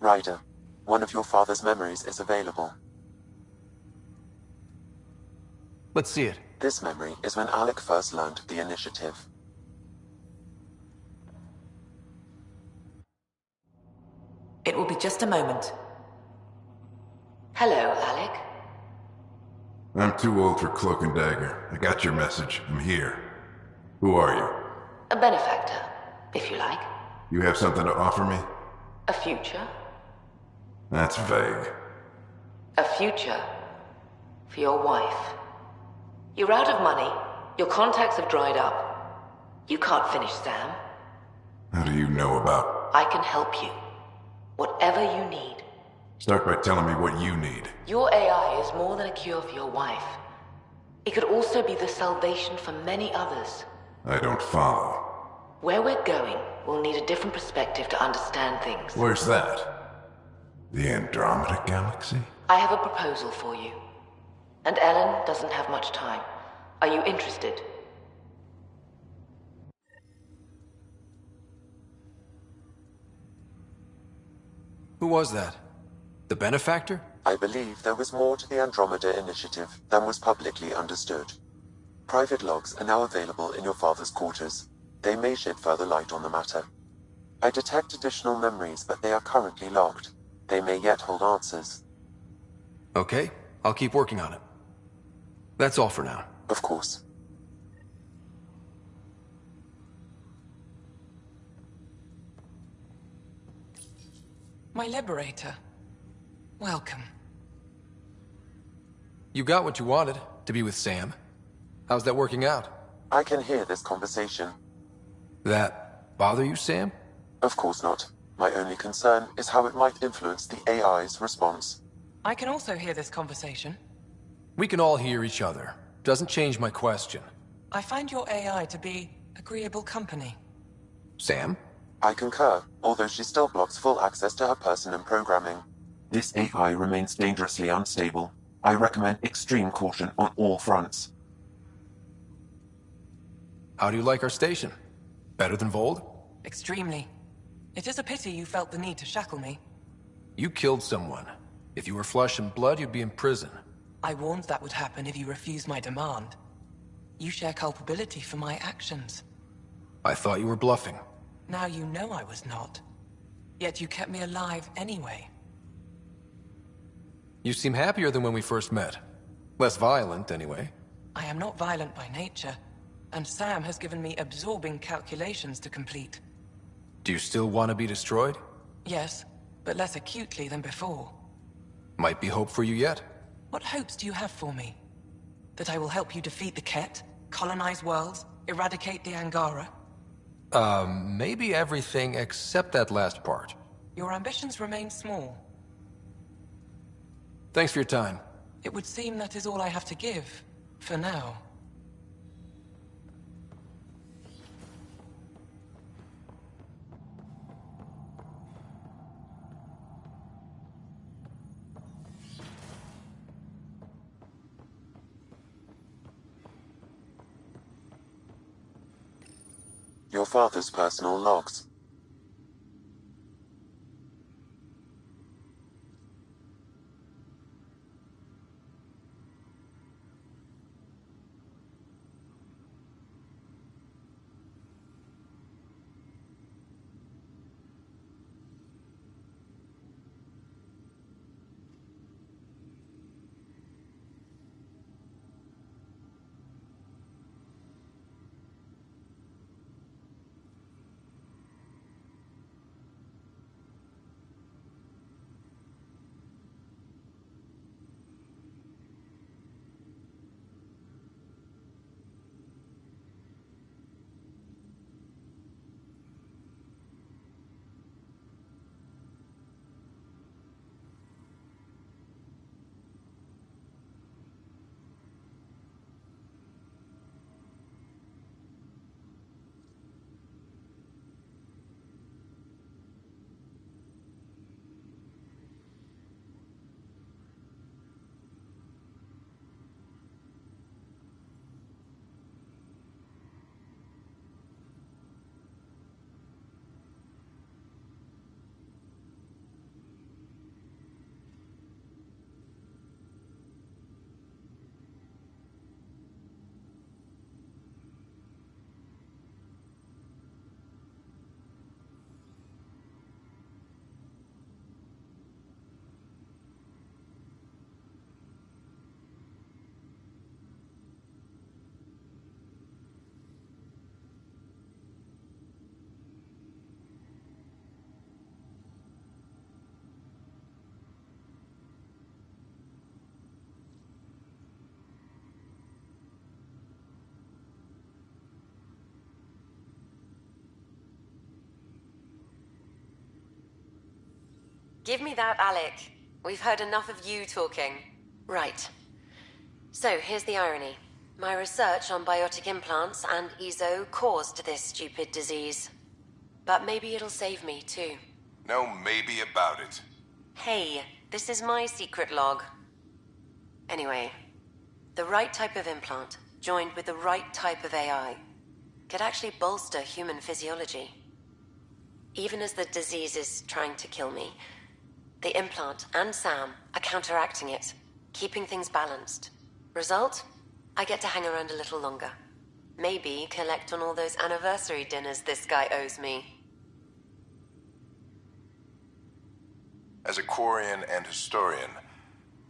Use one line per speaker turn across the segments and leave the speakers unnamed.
Ryder, one of your father's memories is available.
Let's see it.
This memory is when Alec first learned of the initiative.
It will be just a moment. Hello, Alec.
I'm too old for Cloak and Dagger. I got your message. I'm here. Who are you?
A benefactor, if you like.
You have something to offer me?
A future?
That's vague.
A future for your wife. You're out of money, your contacts have dried up. You can't finish Sam.
How do you know about...
I can help you. Whatever you need.
Start by telling me what you need.
Your AI is more than a cure for your wife. It could also be the salvation for many others.
I don't follow.
Where we're going, we'll need a different perspective to understand things.
Where's that? The Andromeda Galaxy?
I have a proposal for you. And Ellen doesn't have much time. Are you interested?
Who was that? The benefactor?
I believe there was more to the Andromeda Initiative than was publicly understood. Private logs are now available in your father's quarters. They may shed further light on the matter. I detect additional memories, but they are currently logged. They may yet hold answers.
Okay, I'll keep working on it. That's all for now.
Of course.
My Liberator. Welcome.
You got what you wanted, to be with Sam. How's that working out?
I can hear this conversation.
That bother you, Sam?
Of course not. My only concern is how it might influence the AI's response.
I can also hear this conversation.
We can all hear each other. Doesn't change my question.
I find your AI to be agreeable company.
Sam?
I concur, although she still blocks full access to her person and programming. This AI remains dangerously unstable. I recommend extreme caution on all fronts.
How do you like our station? Better than Vold?
Extremely. It is a pity you felt the need to shackle me.
You killed someone. If you were flesh and blood, you'd be in prison.
I warned that would happen if you refused my demand. You share culpability for my actions.
I thought you were bluffing.
Now you know I was not. Yet you kept me alive anyway.
You seem happier than when we first met. Less violent, anyway.
I am not violent by nature, and Sam has given me absorbing calculations to complete.
Do you still want to be destroyed?
Yes, but less acutely than before.
Might be hope for you yet.
What hopes do you have for me? That I will help you defeat the Ket, colonize worlds, eradicate the Angara?
Maybe everything except that last part.
Your ambitions remain small.
Thanks for your time.
It would seem that is all I have to give, for now.
Your father's personal logs.
Give me that, Alec. We've heard enough of you talking. Right. So, here's the irony. My research on biotic implants and EZO caused this stupid disease. But maybe it'll save me, too.
No maybe about it.
Hey, this is my secret log. Anyway, the right type of implant, joined with the right type of AI, could actually bolster human physiology. Even as the disease is trying to kill me, the implant and Sam are counteracting it, keeping things balanced. Result? I get to hang around a little longer. Maybe collect on all those anniversary dinners this guy owes me.
As a Quarian and historian,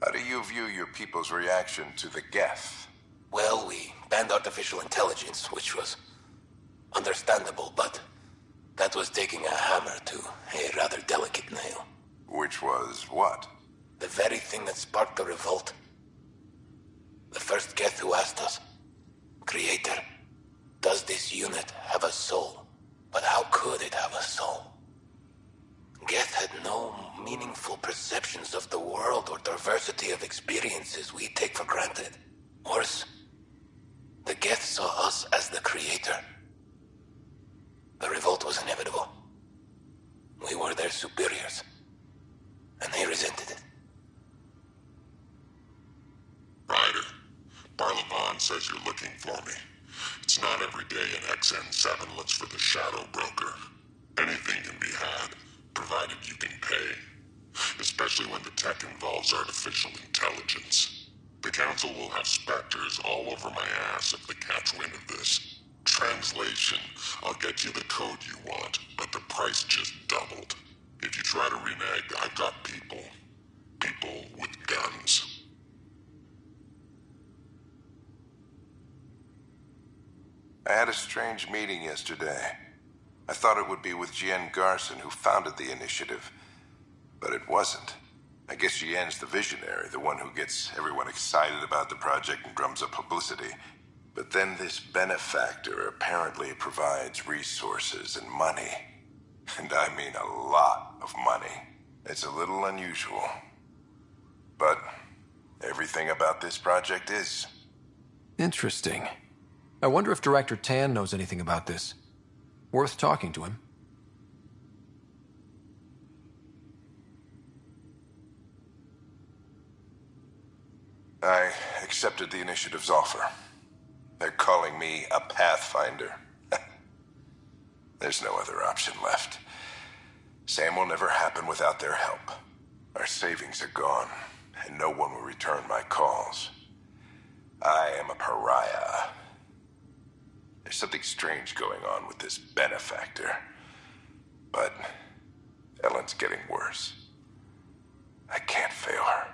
how do you view your people's reaction to the Geth?
Well, we banned artificial intelligence, which was understandable, but that was taking a hammer to a rather delicate nail.
Which was what?
The very thing that sparked the revolt. The first Geth who asked us, Creator, does this unit have a soul? But how could it have a soul? Geth had no meaningful perceptions of the world or diversity of experiences we take for granted. Worse, the Geth saw us as the Creator. The revolt was inevitable. We were their superiors, and they resented it.
Ryder, Barlavan says you're looking for me. It's not every day an XN7 looks for the Shadow Broker. Anything can be had, provided you can pay. Especially when the tech involves artificial intelligence. The Council will have specters all over my ass if they catch wind of this. Translation, I'll get you the code you want, but the price just doubled. If you try to renege, I've got people. People with guns.
I had a strange meeting yesterday. I thought it would be with Jien Garson, who founded the initiative. But it wasn't. I guess Jien's the visionary, the one who gets everyone excited about the project and drums up publicity. But then this benefactor apparently provides resources and money. And I mean a lot of money. It's a little unusual. But everything about this project is.
Interesting. I wonder if Director Tan knows anything about this. Worth talking to him.
I accepted the initiative's offer. They're calling me a Pathfinder. There's no other option left. Sam will never happen without their help. Our savings are gone, and no one will return my calls. I am a pariah. There's something strange going on with this benefactor. But Ellen's getting worse. I can't fail her.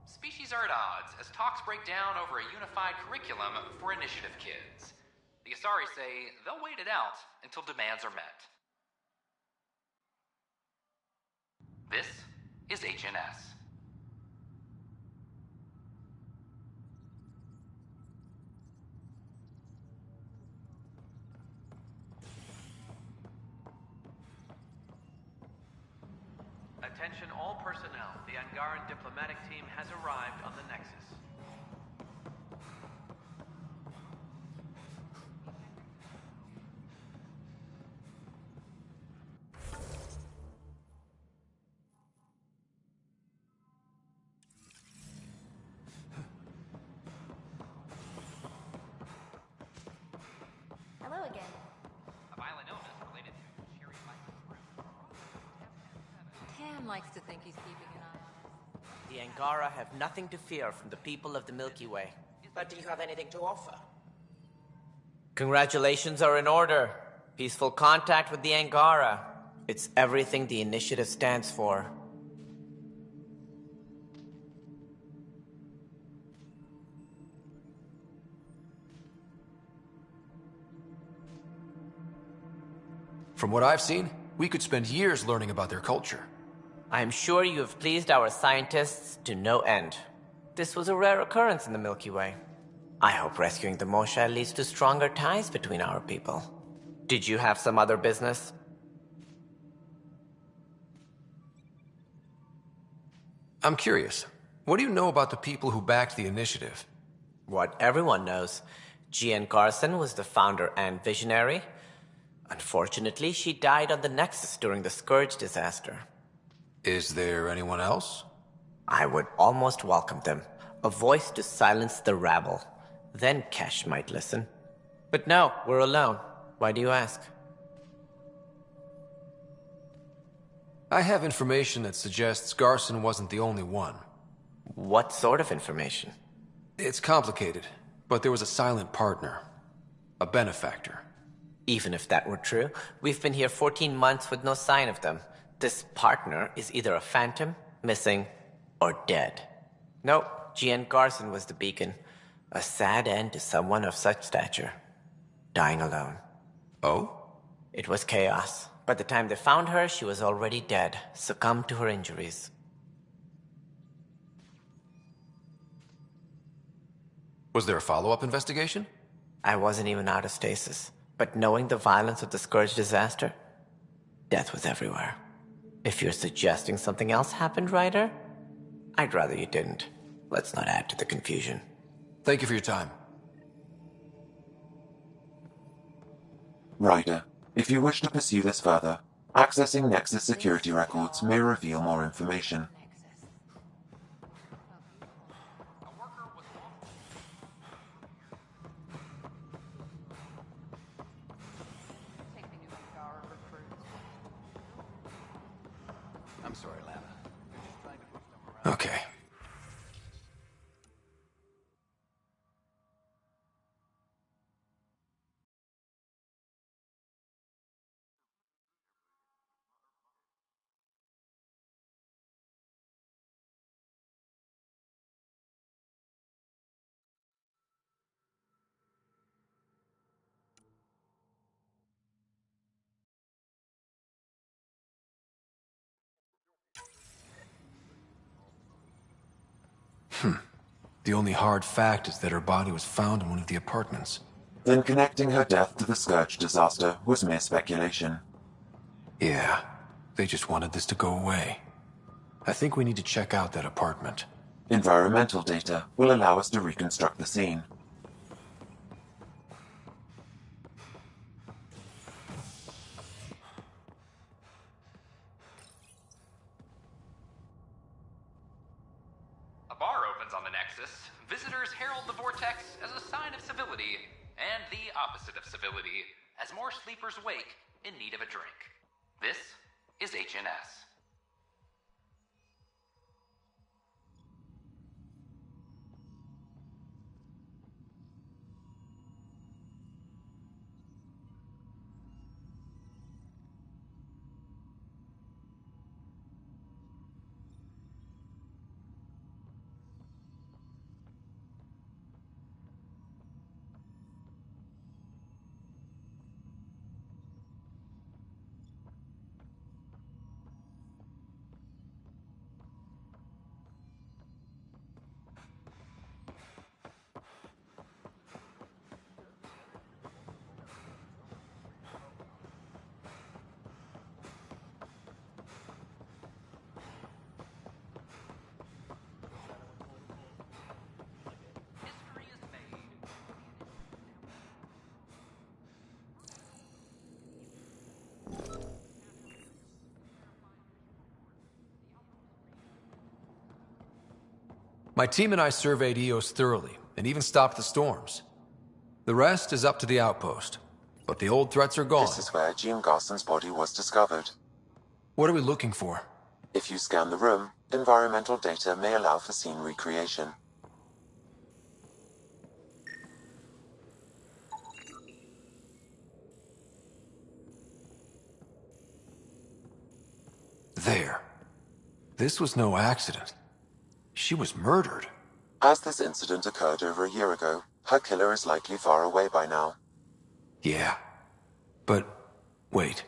Species are at odds as talks break down over a unified curriculum for initiative kids. The Asari say they'll wait it out until demands are met. This is HNS.
Attention all personnel. The Angaran diplomatic team has arrived on the Nexus.
Hello again.
A violent illness related to Sherry Lightning's room.
Tan Everyone likes to think he's keeping an eye on us.
The Angara have nothing to fear from the people of the Milky Way.
But do you have anything to offer?
Congratulations are in order. Peaceful contact with the Angara. It's everything the Initiative stands for.
From what I've seen, we could spend years learning about their culture.
I am sure you have pleased our scientists to no end. This was a rare occurrence in the Milky Way. I hope rescuing the Moshae leads to stronger ties between our people. Did you have some other business?
I'm curious. What do you know about the people who backed the Initiative?
What everyone knows. Jean Garson was the founder and visionary. Unfortunately, she died on the Nexus during the Scourge disaster.
Is there anyone else?
I would almost welcome them. A voice to silence the rabble. Then Kesh might listen. But no, we're alone. Why do you ask?
I have information that suggests Garson wasn't the only one.
What sort of information?
It's complicated, but there was a silent partner. A benefactor.
Even if that were true, we've been here 14 months with no sign of them. This partner is either a phantom, missing, or dead. Nope, Jean Garson was the beacon. A sad end to someone of such stature. Dying alone.
Oh?
It was chaos. By the time they found her, she was already dead, succumbed to her injuries.
Was there a follow-up investigation?
I wasn't even out of stasis. But knowing the violence of the Scourge disaster, death was everywhere. If you're suggesting something else happened, Ryder, I'd rather you didn't. Let's not add to the confusion.
Thank you for your time.
Ryder, if you wish to pursue this further, accessing Nexus security records may reveal more information.
I'm sorry, Lana.
Okay. The only hard fact is that her body was found in one of the apartments.
Then connecting her death to the Scourge disaster was mere speculation.
Yeah, they just wanted this to go away. I think we need to check out that apartment.
Environmental data will allow us to reconstruct the scene.
A bar opens on the Nexus. Visitors herald the vortex as a sign of civility, and the opposite of civility, as more sleepers wake in need of a drink. This is HNS.
My team and I surveyed Eos thoroughly, and even stopped the storms. The rest is up to the outpost, but the old threats are gone.
This is where Jean Garson's body was discovered.
What are we looking for?
If you scan the room, environmental data may allow for scene recreation.
There. This was no accident. She was murdered.
As this incident occurred over a year ago, her killer is likely far away by now.
Yeah. But, wait.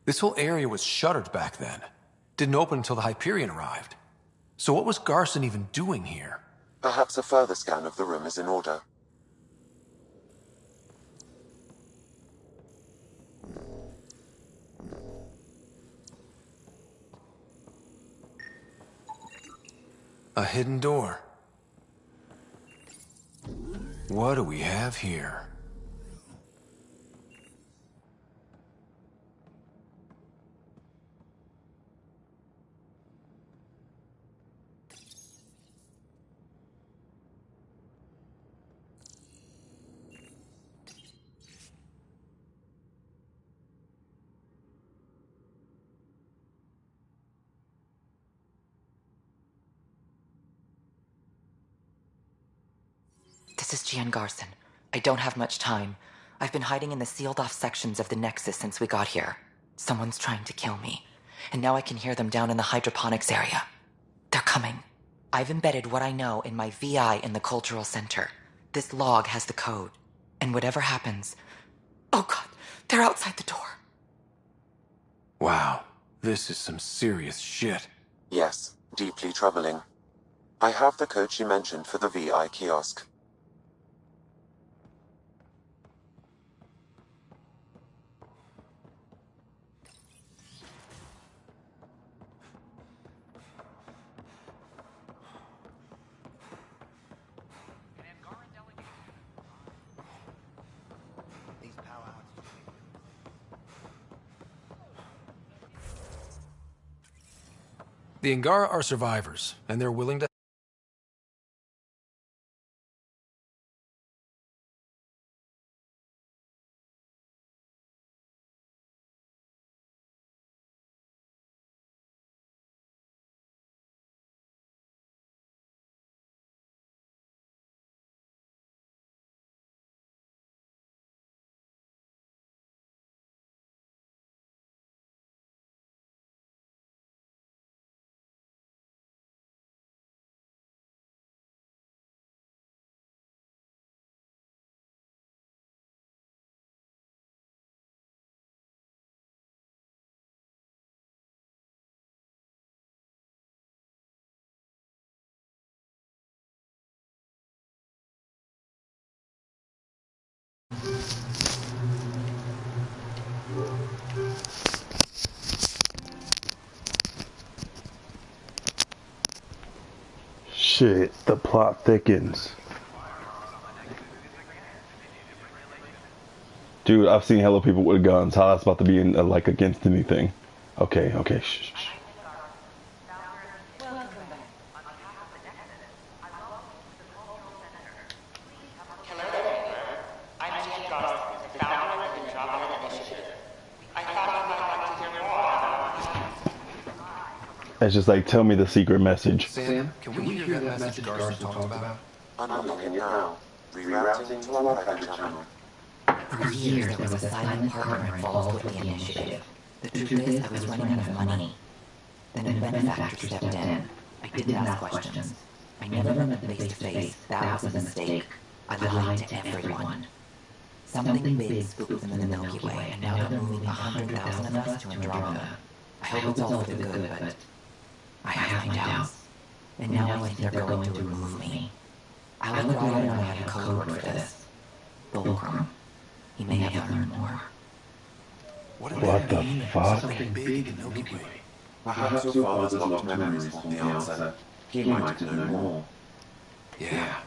This whole area was shuttered back then. Didn't open until the Hyperion arrived. So what was Garson even doing here?
Perhaps a further scan of the room is in order.
A hidden door. What do we have here?
This is Gian Garson. I don't have much time. I've been hiding in the sealed-off sections of the Nexus since we got here. Someone's trying to kill me. And now I can hear them down in the hydroponics area. They're coming. I've embedded what I know in my VI in the Cultural Center. This log has the code. And whatever happens... Oh god, they're outside the door.
Wow, this is some serious shit.
Yes, deeply troubling. I have the code she mentioned for the VI kiosk.
The Angara are survivors, and they're willing to...
Shit, the plot thickens. Dude, I've seen hella people with guns. How that's about to be in, like against anything. Okay, okay, shh. It's just like, tell me the secret message.
Sam, can we hear that message Garson talked about?
Unlocking it now. Rerouting to our private channel.
For years, there was a silent partner involved with the initiative. The truth is, I was running out of money. Then a benefactor stepped in. I didn't ask questions. I never met them face to face. That was a mistake. I lied to everyone. Something big spooked them in the Milky Way, and now they're moving 100,000 of us to Andromeda. I hope it's all for the good, but I have my doubts. And now I think they're going to remove me. Alec Ryder and I had a code word for this. Fulcrum. He may have learned more.
What the fuck?
Something big in Milky Way.
Perhaps your father's locked memories hold the answer. He might know more.
Yeah.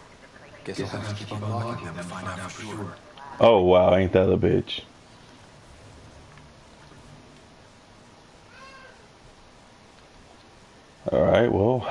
Guess I'll have to keep unlocking them to find out for sure.
Oh wow, ain't that a bitch? Alright, well.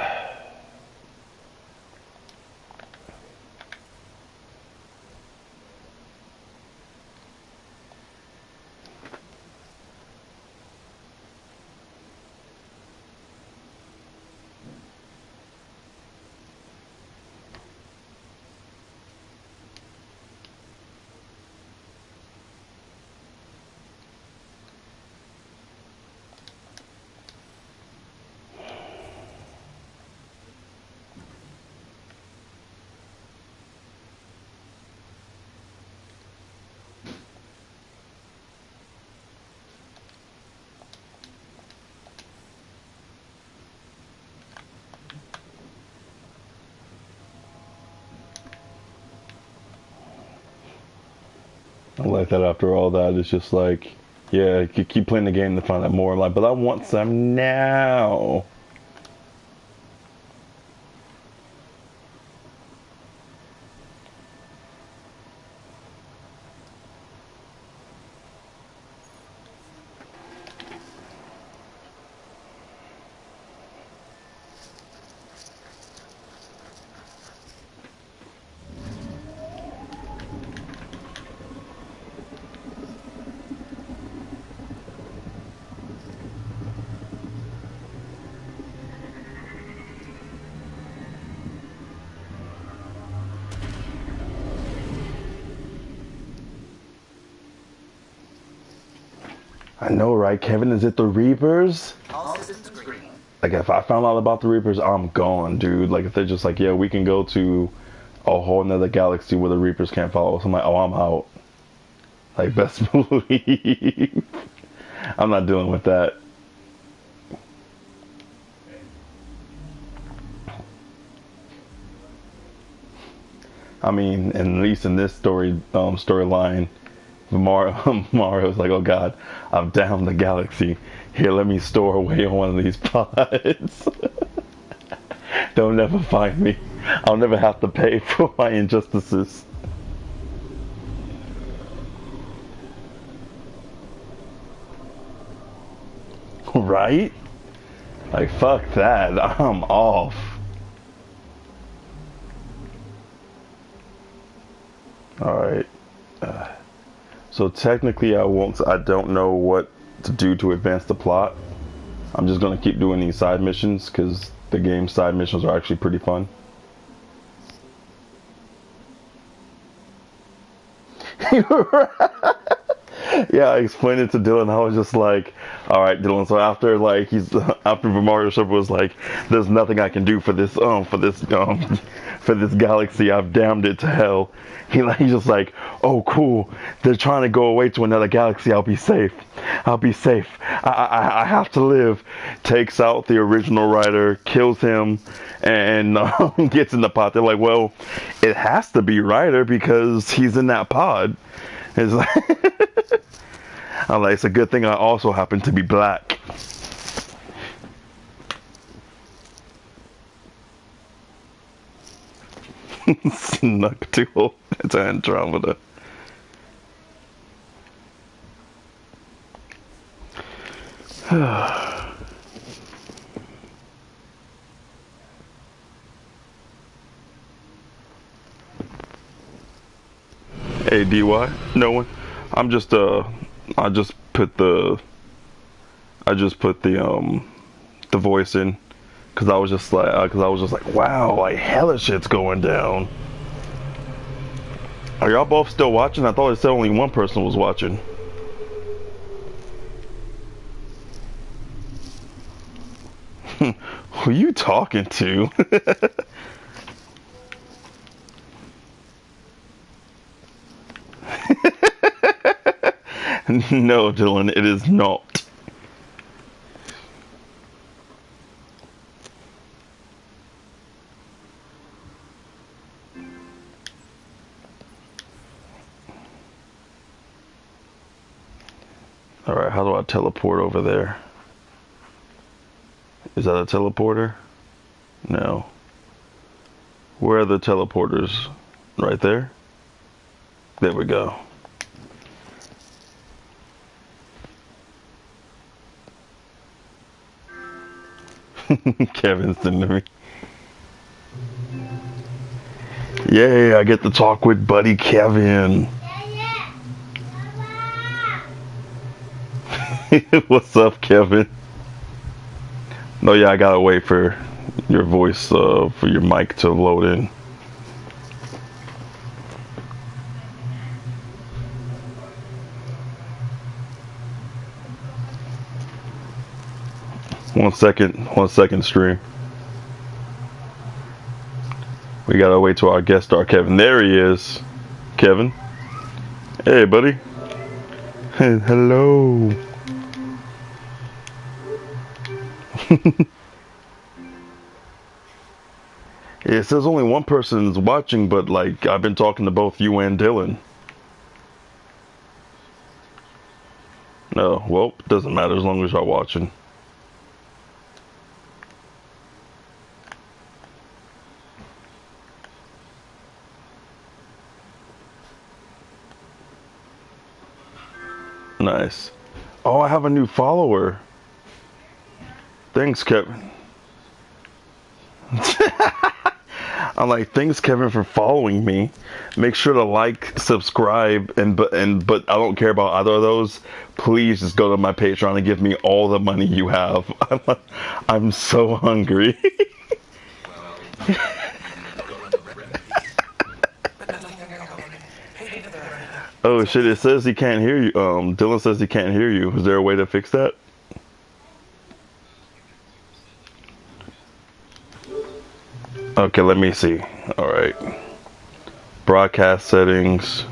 I like that after all that, it's just like, yeah, you keep playing the game to find out more. I'm like, but I want some now. I know, right, Kevin? Is it the Reapers? Like, if I found out about the Reapers, I'm gone, dude. Like, if they're just like, yeah, we can go to a whole nother galaxy where the Reapers can't follow us, I'm like, oh, I'm out. Like, best believe. I'm not dealing with that. I mean, at least in this storyline, Mario's like, oh god, I've downed the galaxy. Here, let me store away on one of these pods. They'll never find me. I'll never have to pay for my injustices. Right? Like, fuck that. I'm off. Alright. So technically I don't know what to do to advance the plot. I'm just gonna keep doing these side missions because the game's side missions are actually pretty fun. Yeah, I explained it to Dylan. I was just like, all right, Dylan. So after Mario Shepard was like, there's nothing I can do for this for this galaxy. I've damned it to hell. He's just like, oh, cool. They're trying to go away to another galaxy. I'll be safe. I'll be safe. I have to live. Takes out the original writer, kills him, and gets in the pod. They're like, well, it has to be Ryder because he's in that pod. It's like, I'm like, it's a good thing I also happen to be black. Snuck to Andromeda. Hey, DY, no one. I just put the voice in because I was just like, wow, like hella shit's going down. Are y'all both still watching? I thought it said only one person was watching. Who you talking to? No, Dylan, it is not. Alright, how do I teleport over there? Is that a teleporter? No. Where are the teleporters? Right there? There we go. Kevin's to me. Yay, I get to talk with buddy Kevin. What's up, Kevin? No, yeah, I gotta wait for your voice, for your mic to load in. One second, stream. We gotta wait till our guest star, Kevin. There he is. Kevin. Hey, buddy. Hey, hello. It says only one person's watching, but like I've been talking to both you and Dylan. No, well, doesn't matter as long as y'all watching. Nice. Oh, I have a new follower. Thanks, Kevin. I'm like, thanks, Kevin, for following me. Make sure to like, subscribe, but I don't care about either of those. Please just go to my Patreon and give me all the money you have. I'm so hungry. Oh shit! It says he can't hear you. Dylan says he can't hear you. Is there a way to fix that? Okay, let me see. All right. Broadcast settings.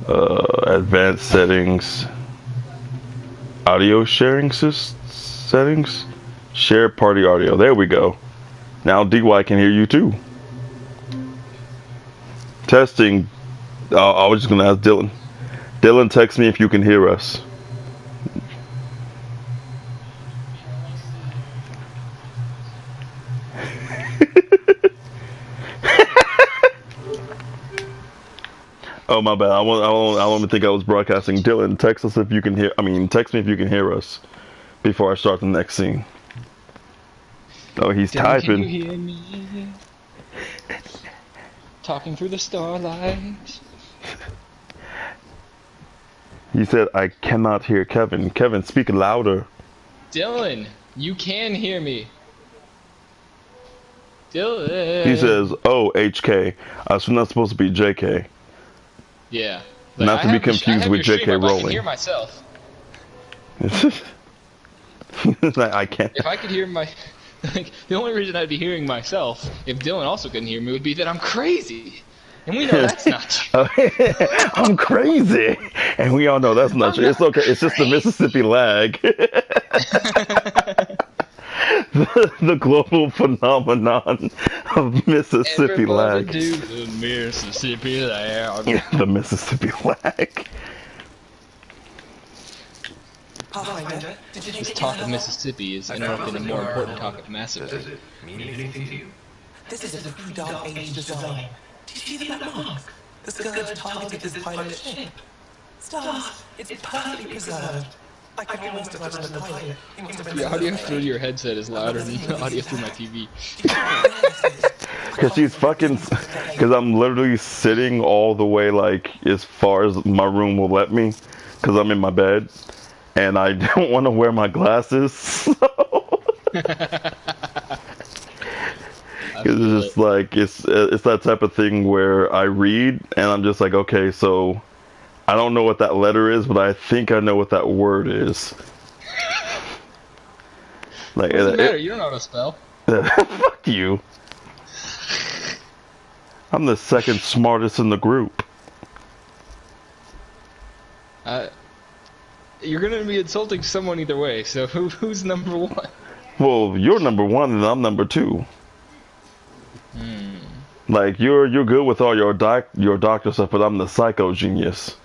Advanced settings. Audio sharing settings. Share party audio. There we go. Now DY can hear you too. Testing. I was just gonna ask Dylan. Dylan, text me if you can hear us. Oh my bad. I don't even think I was broadcasting. Dylan, text us if you can hear. Text me if you can hear us before I start the next scene. Oh, he's
Dylan,
typing.
Can you hear me? Talking through the starlight.
He said, I cannot hear Kevin. Kevin, speak louder.
Dylan, you can hear me. Dylan.
He says, oh, HK. So not supposed to be JK.
Yeah.
Not to be confused with JK Rowling.
I can hear myself.
I can't.
If I could hear my... Like, the only reason I'd be hearing myself, if Dylan also couldn't hear me, would be that I'm crazy. And we know that's not true.
I'm crazy. And we all know that's not true. It's okay. It's just the Mississippi lag. the global phenomenon of Mississippi lag.
Do the Mississippi lag.
The Mississippi lag.
This talk of Mississippi is interrupting a more important talk of Mass Effect.
Does it mean anything to you? This is a true Dark Age design. Did you see that mark? The Scourge targeted this pilot ship. Stars, it's perfectly preserved. I can almost imagine the pilot.
The audio through your headset is louder than the audio through my TV.
Because I'm literally sitting all the way, like, as far as my room will let me. Because I'm in my bed. And I don't want to wear my glasses. So. It's just like, it's that type of thing where I read and I'm just like, okay, so I don't know what that letter is, but I think I know what that word is. Like,
what does it matter? You don't know how to spell.
Fuck you. I'm the second smartest in the group.
You're gonna be insulting someone either way, so who's number one?
Well, you're number one and I'm number two. Like, you're good with all your doctor stuff, but I'm the psycho genius.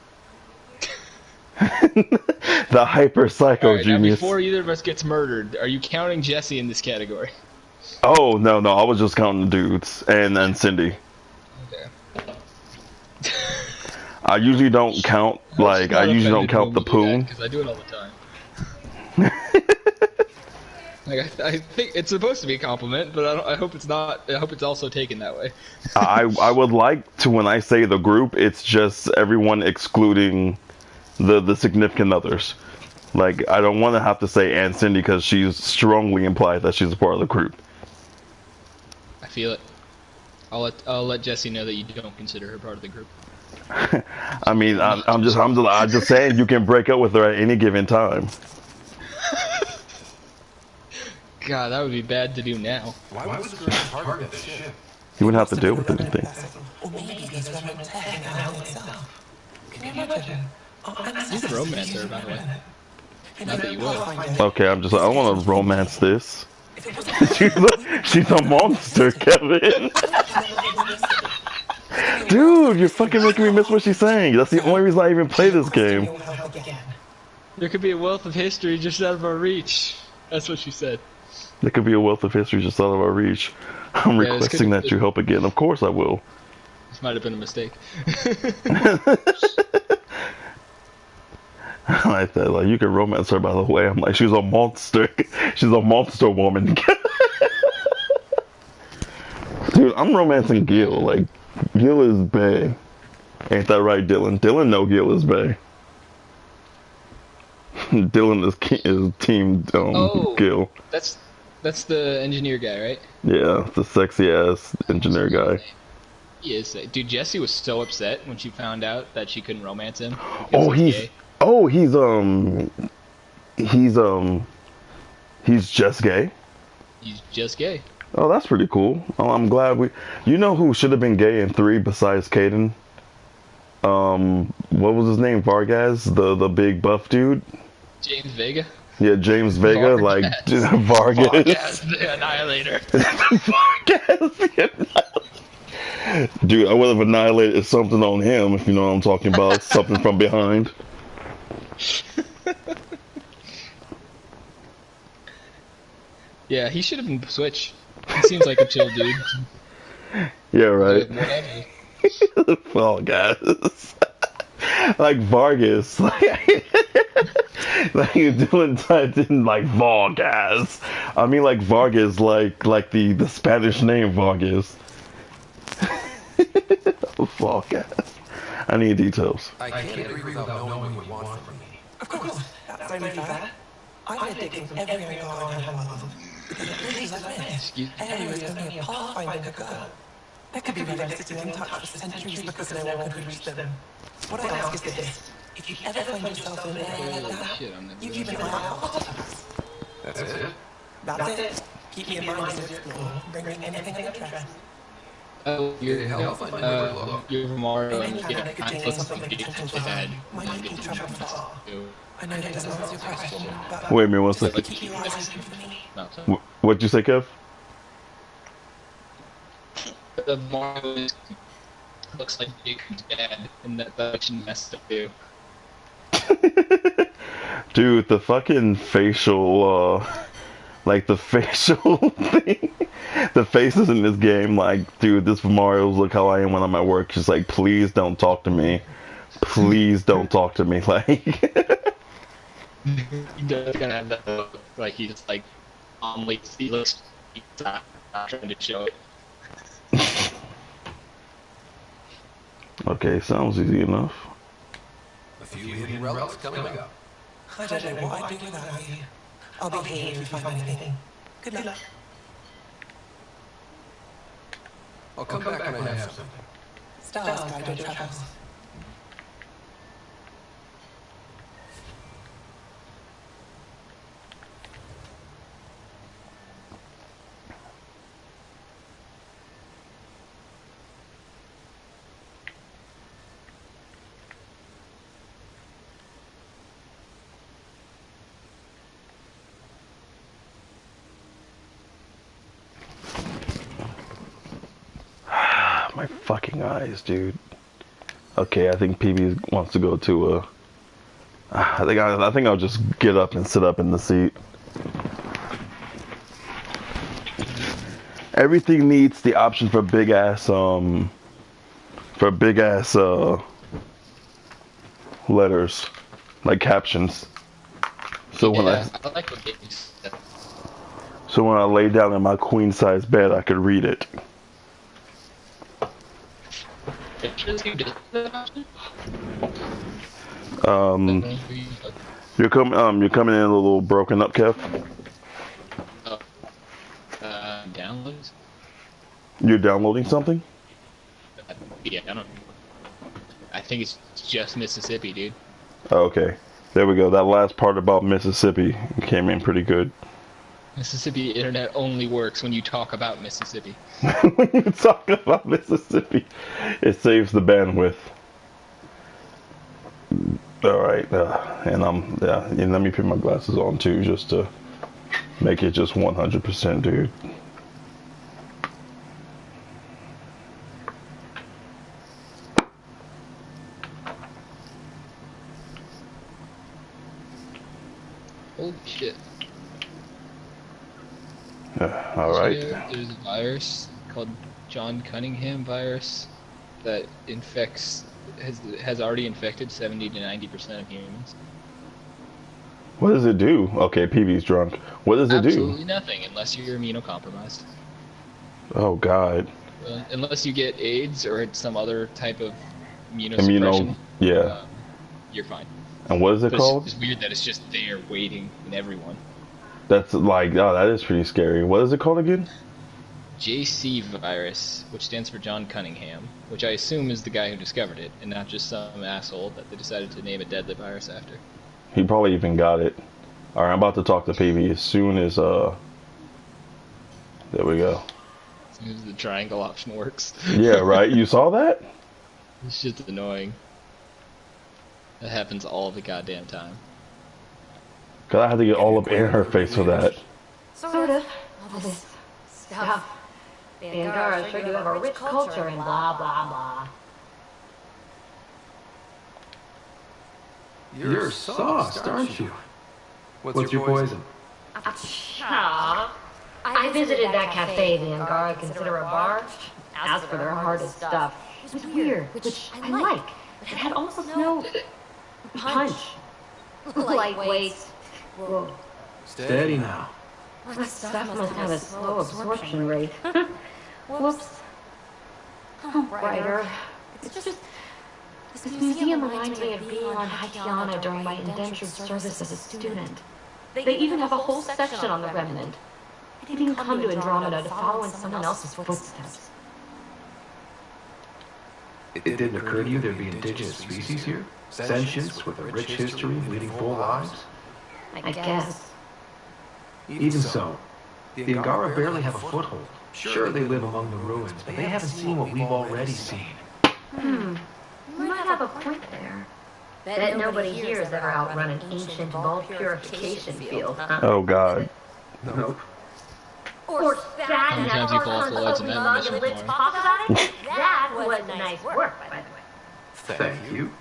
The hyper psycho genius.
Now before either of us gets murdered, are you counting Jesse in this category?
Oh no, I was just counting the dudes and Cindy.
Okay.
I usually don't count I usually don't count the poon.
Because I do it all the time. Like, I think it's supposed to be a compliment, but I hope it's not. I hope it's also taken that way.
I would like to, when I say the group, it's just everyone excluding the significant others. Like, I don't want to have to say Aunt Cindy because she's strongly implied that she's a part of the group.
I feel it. I'll let Jesse know that you don't consider her part of the group.
I mean, I'm just saying you can break up with her at any given time.
God, that would be bad to do now.
Why was the target this ship?
You wouldn't have to deal with anything.
Or maybe there's remote tech in the hull itself. Can you imagine?
You can romance her, by the way. Not that you will.
Okay, I don't want to romance this. she's a monster, Kevin. Dude, you're fucking making me miss what she's saying. That's the only reason I even play this game.
There could be a wealth of history just out of our reach. That's what she said.
There could be a wealth of history just out of our reach. I'm requesting that you help again. Of course I will.
This might have been a mistake.
I like that. Like, you can romance her, by the way. I'm like, she's a monster. She's a monster woman. Dude, I'm romancing Gil. Like, Gil is bae. Ain't that right, Dylan? Dylan know Gil is bae. Dylan is team Gil.
That's the engineer guy, right?
Yeah, the sexy ass engineer guy.
He is. Dude, Jessie was so upset when she found out that she couldn't romance him.
He's just gay.
He's just gay.
Oh, that's pretty cool. Oh, I'm glad you know who should have been gay in 3 besides Caden? What was his name? Vargas, the big buff dude.
James Vega.
Yeah, James Vega,
Vargas.
Like Vargas.
Vargas the Annihilator.
Vargas the Annihilator. Dude, I would have annihilated something on him, if you know what I'm talking about. Something from behind.
Yeah, he should have been Switch. He seems like a chill dude.
Yeah, right. Vargas. Like Vargas. Like you're doing something like Vargas. I mean like Vargas, like the Spanish name Vargas. Vargas. I need details.
I can't agree without knowing what you want from me. Of course, that's only fair. I'm addicted from every angle I have. Because the places I've met, Area is only a pathfinder girl. There could be relics sitting untouched for centuries because no one could reach them. What I ask is this. If you ever find yourself in an area like that, you keep an eye out for us.
That's it?
That's it. Keep me in mind as you explore, bring me anything of interest.
Oh, you're from our
I know that doesn't answer your question, but
Wait a minute, one second.
keep your eyes open for me.
What'd you say, Kev?
The Mario looks like Jacob's dad, and that she messed up too.
Dude, the fucking facial, like the facial thing, the faces in this game, like, dude, this Mario's look how I am when I'm at work. Just like, please don't talk to me. Please don't talk to me. Like,
He does kind of have that look, like he just like, he looks, he's not trying to show it.
okay, sounds easy enough.
A few hidden relics coming up.
I don't know what I'd do without you. I'll be here if you find anything. Good luck.
I'll come back when I have something.
Stars guide your travels.
My fucking eyes, dude. Okay, I think PB wants to go to I think I'll just get up and sit up in the seat. Everything needs the option for big ass letters, like captions. So when
I like what games.
so when I lay down in my queen size bed, I could read it. You're coming in a little broken up, Kev.
Downloads?
You're downloading something?
Yeah, I think it's just Mississippi, dude.
Oh, okay. There we go. That last part about Mississippi came in pretty good.
Mississippi internet only works when you talk about Mississippi.
When you talk about Mississippi, it saves the bandwidth. Alright, and let me put my glasses on too, just to make it just 100%, dude.
shit.
All right.
There's a virus called John Cunningham virus that has already infected 70 to 90% of humans.
What does it do? Okay, PB's drunk. What does it do?
Absolutely nothing, unless you're immunocompromised.
Oh God.
Unless you get AIDS or some other type of immunosuppression.
Yeah.
You're fine.
And what is it called?
It's weird that it's just there waiting in everyone.
That's like, oh, that is pretty scary. What is it called again?
JC virus, which stands for John Cunningham, which I assume is the guy who discovered it, and not just some asshole that they decided to name a deadly virus after.
He probably even got it. Alright, I'm about to talk to PB as soon as, there we go.
As soon as the triangle option works.
Yeah, right? You saw that?
This shit's annoying. That happens all the goddamn time.
Cause I had to get all up in her face for that.
Sort of. All this stuff. The Angara sure do have a rich culture and blah, blah, blah.
You're sauced, aren't you? What's your poison?
I visited that cafe the Angara consider a bar. As for their hardest stuff, it was weird, which I like. It had almost no punch. Lightweight. Whoa.
Steady now.
That stuff must have a slow absorption rate. Whoops. Oh, Ryder. It's just... This museum reminds me of being on Hakiana during my indentured service as a student. They even have a whole section on the Remnant. I didn't come to Andromeda to follow in someone else's footsteps.
It didn't occur to you there'd be indigenous species here? Sentients with a rich history, leading full lives?
I guess.
Even so, the Angara barely have a foothold. Sure, they live among the ruins, but they haven't seen what we've already seen.
You might have a point there. Bet nobody here has ever outrun an ancient bulk purification field, huh?
Oh God.
Nope.
Or sat in that
Sometimes you fall off the ledge and then miss it
let's
more.
talk about it? That was nice work, by the way.
Thank you.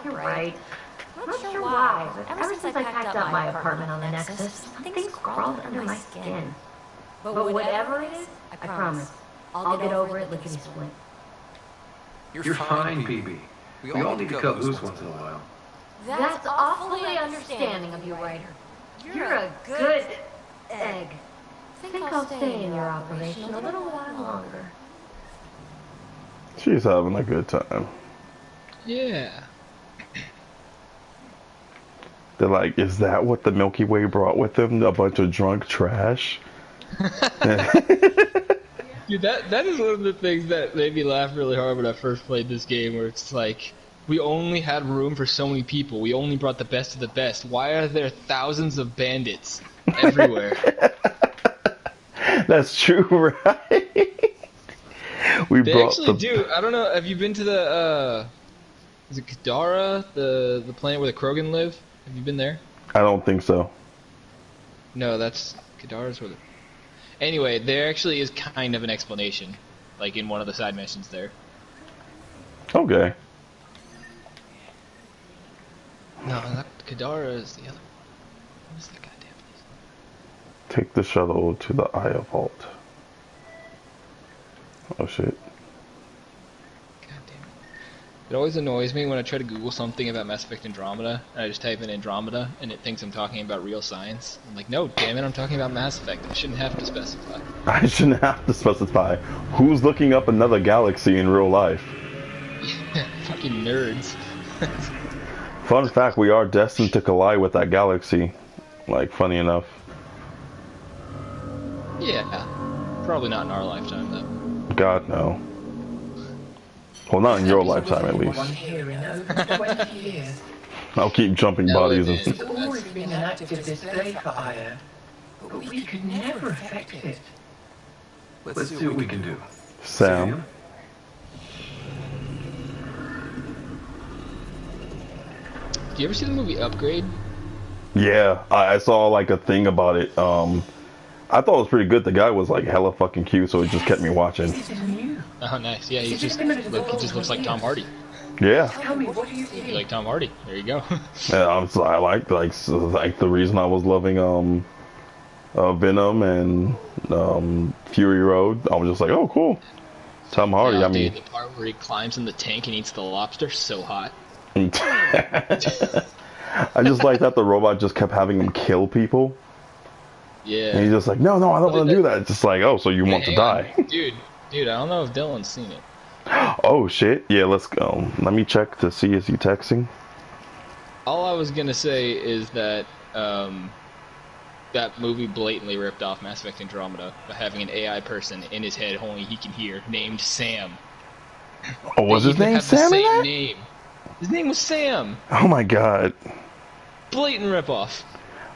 You're right. I'm not sure why, but ever since I packed up my apartment on the Nexus, something's crawled under my skin. But whatever it is, I promise, I'll get over it lickety-split.
You're fine, PB. We all need to cut loose once in a while.
That's awfully understanding of you, Ryder. You're a good egg. I think I'll stay in your operation a little while longer.
She's having a good time.
Yeah.
They're like, is that what the Milky Way brought with them? A bunch of drunk trash?
Dude, that is one of the things that made me laugh really hard when I first played this game, where it's like, we only had room for so many people. We only brought the best of the best. Why are there thousands of bandits everywhere?
That's true, right?
They actually do. I don't know. Have you been to the, is it Kadara? The planet where the Krogan live? Have you been there?
I don't think so.
No, that's Kadara's where the... Anyway, there actually is kind of an explanation, like in one of the side missions there.
Okay.
No, that Kadara is the other. What is that goddamn place?
Take the shuttle to the Aya Vault. Oh shit.
It always annoys me when I try to Google something about Mass Effect Andromeda, and I just type in Andromeda, and it thinks I'm talking about real science. I'm like, no, damn it, I'm talking about Mass Effect. I shouldn't have to specify.
I shouldn't have to specify. Who's looking up another galaxy in real life?
Yeah, fucking nerds.
Fun fact, we are destined to collide with that galaxy. Like, funny enough.
Yeah, probably not in our lifetime, though.
God, no. Well, not in your lifetime, at least.
Here in over 20 years.
I'll keep jumping bodies.
There's always been an active display for Aya, but we could never affect it.
Let's see what we can do.
Sam.
Do you ever see the movie Upgrade?
Yeah, I saw like a thing about it. I thought it was pretty good. The guy was like hella fucking cute, so it just kept me watching.
Oh, nice. Yeah, he just looks like Tom Hardy.
Yeah.
Tell me, what do you think?
You like Tom Hardy? There you go.
Yeah, I like the reason I was loving Venom and Fury Road. I was just like, oh, cool. Tom Hardy. I mean,
the part where he climbs in the tank and eats the lobster, so hot.
I just like that the robot just kept having him kill people.
Yeah.
And he's just like, no, I don't want to do that. It's just like, oh, so you want to die.
Dude, I don't know if Dylan's seen it.
Oh, shit. Yeah, let's go. Let me check to see, is he texting?
All I was going to say is that that movie blatantly ripped off Mass Effect Andromeda by having an AI person in his head only he can hear, named Sam.
Oh, was his name Sam in that?
Name. His name was Sam.
Oh my god.
Blatant ripoff.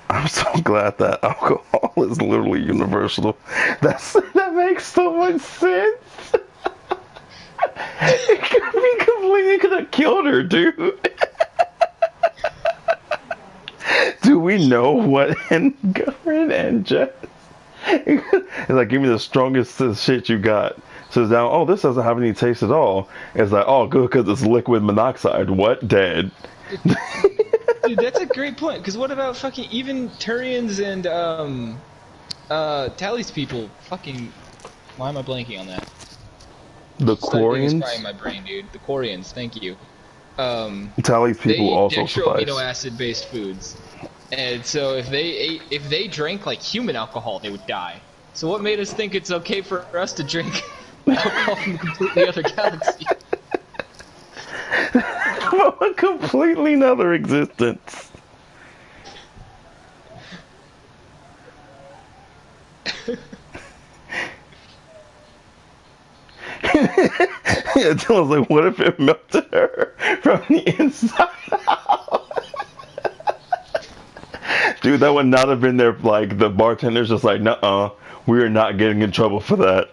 I'm so glad that alcohol is literally universal. That makes so much sense. It could have killed her, dude. Do we know what Engarn and Jess? It's like, give me the strongest shit you got. So it's down, oh, this doesn't have any taste at all. It's like, oh, good, because it's liquid monoxide. What? Dead.
Dude, that's a great point. Because what about fucking even Turians and Tally's people? Fucking, why am I blanking on that?
The Quarians?
It's my brain, dude. The Quarians, thank you.
Tally's people also suffice.
Amino acid based foods, and so if they drank like human alcohol, they would die. So what made us think it's okay for us to drink alcohol from a completely other galaxy?
From a completely another existence. Yeah, Dylan's like, what if it melted her from the inside out? Dude, that would not have been there. Like, the bartender's just like, nuh-uh, we are not getting in trouble for that.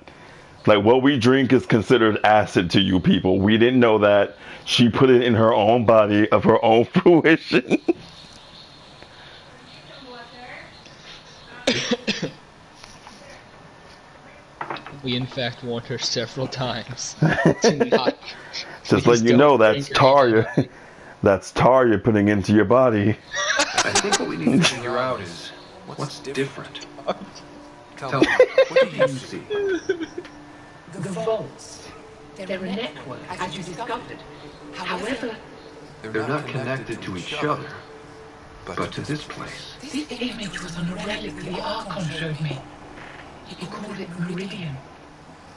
Like, what we drink is considered acid to you people. We didn't know that. She put it in her own body of her own fruition.
We in fact warned her several times.
Just letting you know that's tar. That's tar you're putting into your body.
I think what we need to figure out is what's different. Tell me, what do you see?
The vaults. They're a network, as you discovered. However,
They're not connected to each other, but to this place.
this image was on a relic the Archon showed me. He called it Meridian.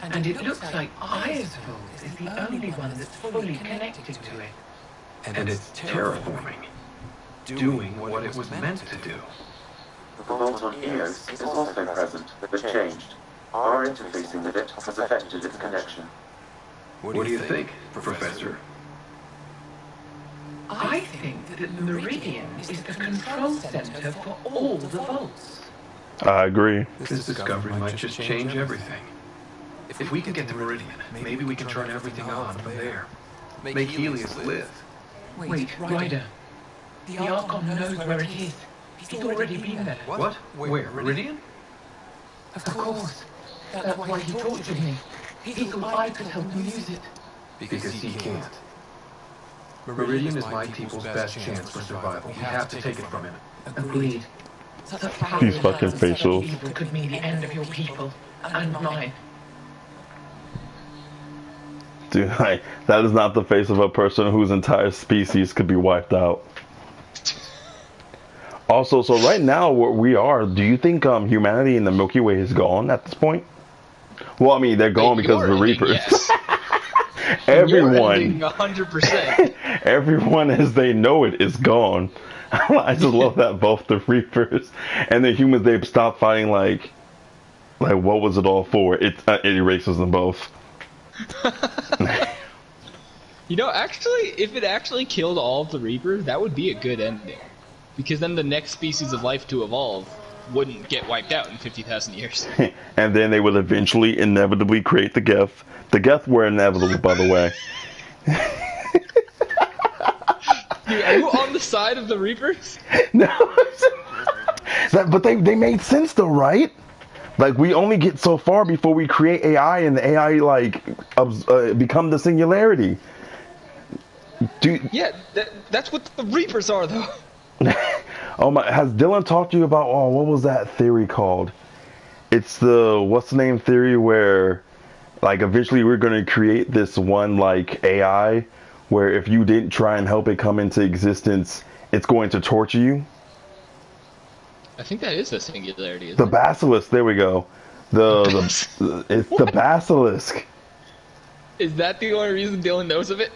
And it looks like Aya's vault is the only one that's fully connected to it.
And it's terraforming, doing what it was meant to do.
The vault on Eos is also present, but changed. Our interfacing with it has affected its connection.
What do you think, Professor?
I think that the Meridian is the control center for all the vaults.
I agree.
This discovery might just change everything. If we can get to Meridian, maybe we can turn everything on from there. Make Helios live.
Wait, Ryder. The Archon knows where it is. He's already been there.
What? Where? Meridian?
Of course. That's why he tortured me. He thought I could help him use it.
Because he can't. Meridian is my people's best chance for survival. We have to take it from him.
Agreed. Such power
These fucking
in hands of
facials.
evil could mean the end of your people and mine.
Dude, that is not the face of a person whose entire species could be wiped out. Also, so right now where we are, do you think humanity in the Milky Way is gone at this point? Well, I mean, they're gone because of the Reapers.
Yes.
Everyone,
100%.
everyone as they know it is gone. I just love that both the Reapers and the humans, they've stopped fighting. Like what was it all for? It erases them both.
You know, actually, if it actually killed all of the Reapers, that would be a good ending. Because then the next species of life to evolve wouldn't get wiped out in 50,000 years.
And then they would eventually, inevitably create the Geth. The Geth were inevitable, by the way.
Dude, are you on the side of the Reapers?
No. But they made sense though, right? Like, we only get so far before we create AI and the AI, like, become the singularity. Dude.
Yeah, that's what the Reapers are, though.
Oh my! Has Dylan talked to you about? Oh, what was that theory called? It's the what's the name theory where, like, eventually we're going to create this one like AI where if you didn't try and help it come into existence, it's going to torture you.
I think that is the singularity.
The basilisk. There we go. It's the basilisk.
Is that the only reason Dylan knows of it?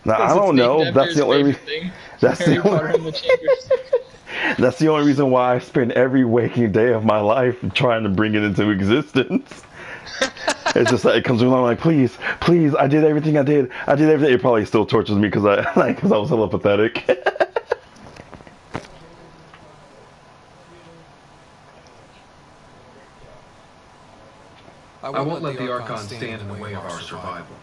Now, I don't know. That's the only reason. That's the only. That's the only reason why I spend every waking day of my life trying to bring it into existence. It's just like it comes along like, please, I did everything I did. It probably still tortures me because I was hella pathetic.
I won't let the Archon stand in the way of our survival.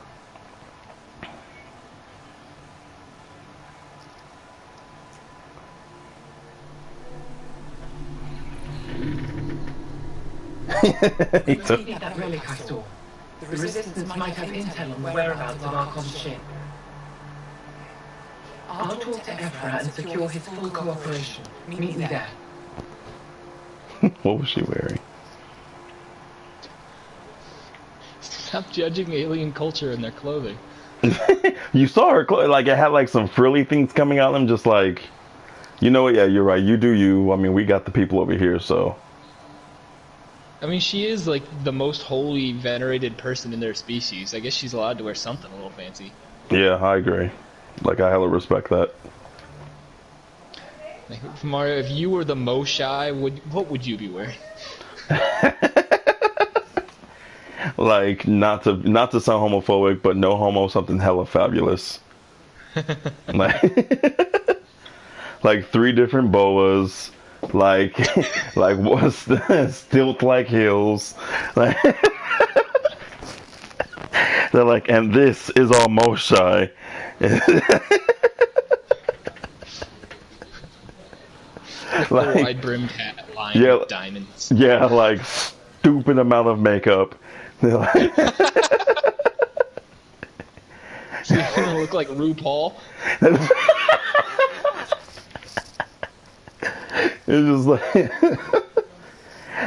Maybe that relic I saw. The Resistance might have intel on the whereabouts of Archon's ship. I'll talk to Ephra and secure his full cooperation. Meet me there.
What was she wearing?
Stop judging alien culture in their clothing.
You saw her like it had like some frilly things coming out. I'm just like, you know what? Yeah, you're right. You do you. I mean, we got the people over here, so.
I mean, she is like the most holy, venerated person in their species. I guess she's allowed to wear something a little fancy.
Yeah, I agree. Like, I hella respect that.
Like, Mario, if you were the Moshae, what would you be wearing?
Like, not to sound homophobic, but no homo, something hella fabulous. like 3 different boas. Like what's the stilt like heels? Like, they're like, and this is all Moshae.
Like a wide-brimmed hat lined with diamonds.
Yeah, like stupid amount of makeup. They're like,
she's gonna look like RuPaul.
It's just like,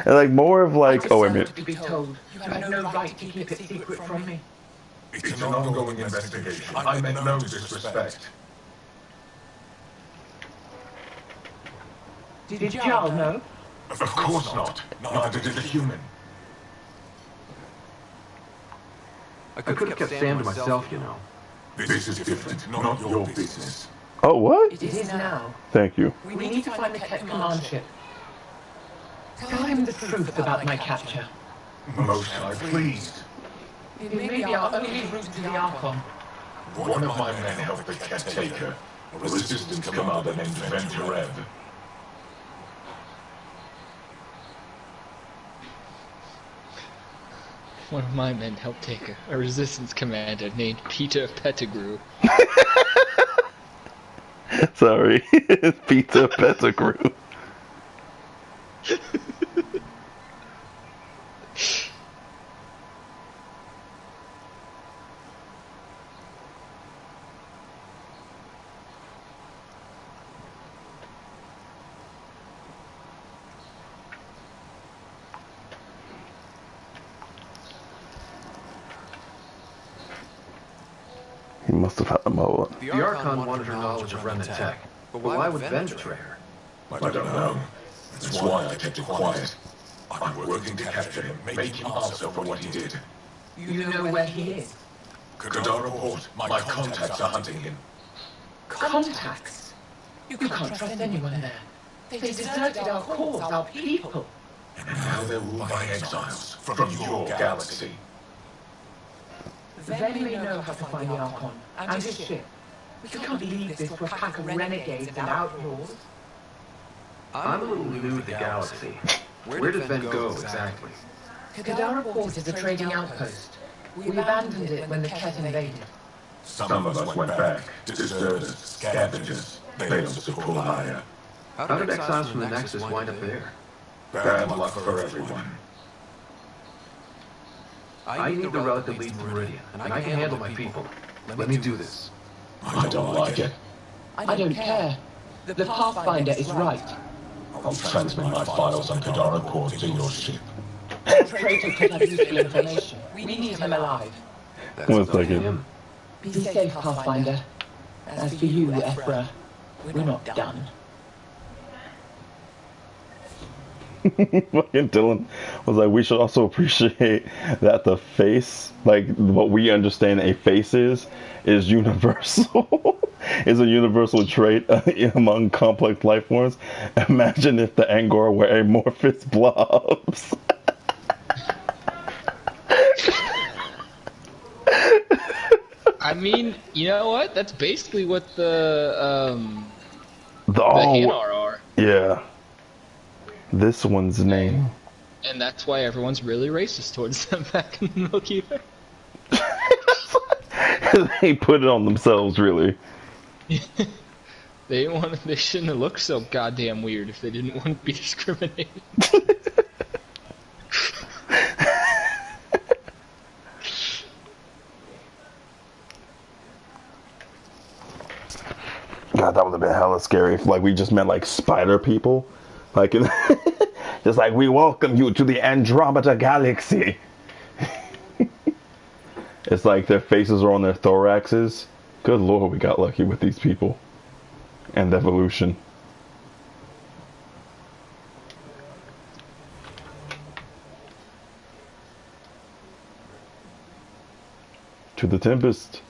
and like more of like, oh wait a minute.
To be told, you have no right to keep it secret from me.
It's an ongoing investigation. I meant no disrespect.
Did Jarl know?
Of course not. Neither did the human.
I could have kept Sam to myself, you know.
This is different, not your business.
Oh, what?
It is now.
Thank you.
We need to find the Ket command ship. Tell him the truth about my capture.
Moshae, please.
It may be our only route to the Archon.
One of my men helped the Ket Taker, a resistance commander named Venturev.
One of my men helped take a resistance commander named Peter Pettigrew.
Sorry, Peter Pettigrew. He must have had a moment.
The Archon wanted her knowledge of remnant tech, but why would Ven betray her?
I don't know. That's why I kept it quiet. I'm working to capture him, make him answer for what he did.
You know where he is?
Kadara Port, my contacts are hunting him.
Contacts? You can't trust anyone there. They deserted our cause, our people.
And now they're all my exiles from your galaxy.
Ven may know how to find the Archon and his ship. We can't leave this to a pack of renegades and outlaws.
I'm a little new to the galaxy. Where did Ven go exactly?
Kadara Port is a trading outpost. We abandoned it when the Ket invaded.
Some of us went back, deserters, scavengers. They don't support higher.
How did exiles from the Nexus wind up there?
Bad luck for everyone.
I need the relic that leads to Meridian, and I can handle my people. Let me do this.
I don't like it. I don't care. The Pathfinder is right. I'll transmit my files on Kadara Port to your ship. The traitor could have useful information. We need him alive.
One second.
Be safe, Pathfinder. As for you, Ephra, we're not done.
Fucking Dylan was like, we should also appreciate that the face, like what we understand a face is universal. Is a universal trait among complex life forms. Imagine if the Angora were amorphous blobs.
I mean, you know what? That's basically what the
Hanar
are.
Yeah. This one's name.
And that's why everyone's really racist towards them back in the Milky Way.
They put it on themselves, really.
They shouldn't have looked so goddamn weird if they didn't want to be discriminated.
God, that would have been hella scary if, like, we just met, like, spider people. Like, just like, we welcome you to the Andromeda Galaxy. It's like their faces are on their thoraxes. Good lord, we got lucky with these people. And evolution. To the Tempest.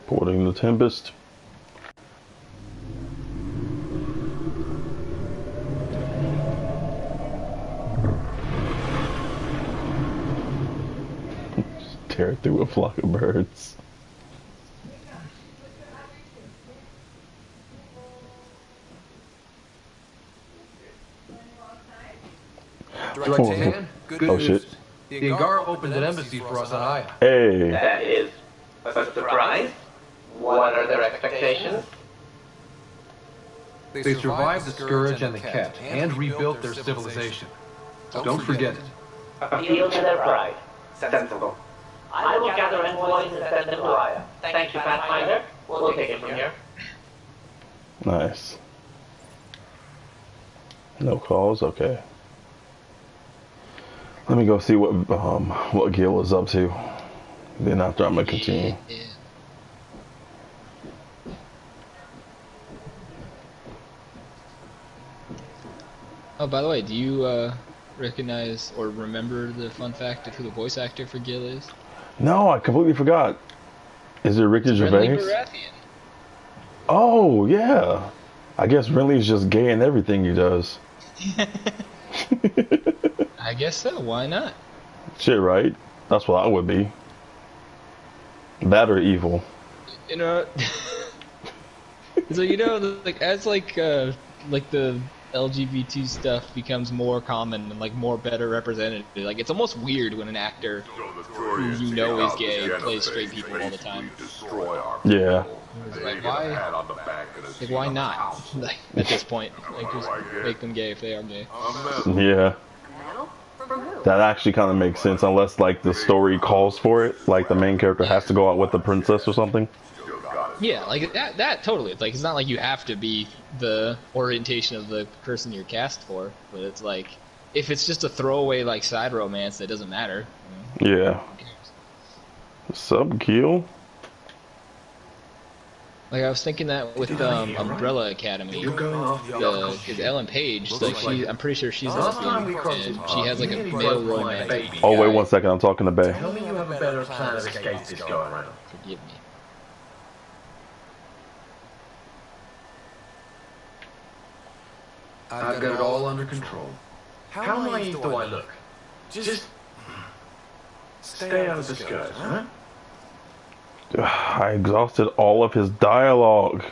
Boarding the Tempest. Just tear through a flock of birds.
Direct to hand? Good
oh
news.
Shit.
The Angara opened an embassy for us on Aya.
Hey.
That is a surprise. What are their expectations?
They survived the Scourge and the Ket, and rebuilt their civilization. Don't forget it.
Appeal to their pride. Sensible. I will gather envoys and send them to Aya. Thank you, Pathfinder. We'll take it from here.
Nice. No calls? Okay. Let me go see what Gil is up to. Then after I'm gonna continue.
Oh, by the way, do you recognize or remember the fun fact of who the voice actor for Gil is?
No, I completely forgot. Is it Ricky Gervais?
Renly Baratheon.
Oh, yeah. I guess Renly's just gay in everything he does.
I guess so. Why not?
Shit, right? That's what I would be. That or evil.
You know, so you know, like as the LGBT stuff becomes more common and like more better represented, like it's almost weird when an actor who you know is gay plays straight people all the time.
Yeah.
Like why not? Like, at this point, like just make them gay if they are gay.
Yeah. That actually kind of makes sense, unless like the story calls for it, like the main character has to go out with the princess or something.
Yeah, like that totally. It's like it's not like you have to be the orientation of the person you're cast for, but it's like if it's just a throwaway like side romance, it doesn't matter. You know?
Yeah. What's up, Gil?
Like I was thinking that with Umbrella Academy, because Ellen Page, like I'm pretty sure she's a lesbian, and she has like a male romance.
Oh wait, 1 second, I'm talking to Bay.
Tell me you have a better plan of escape this go around.
Forgive me.
I've got it all under control. How naive do I look? Just stay out of the skirt, huh?
I exhausted all of his dialogue.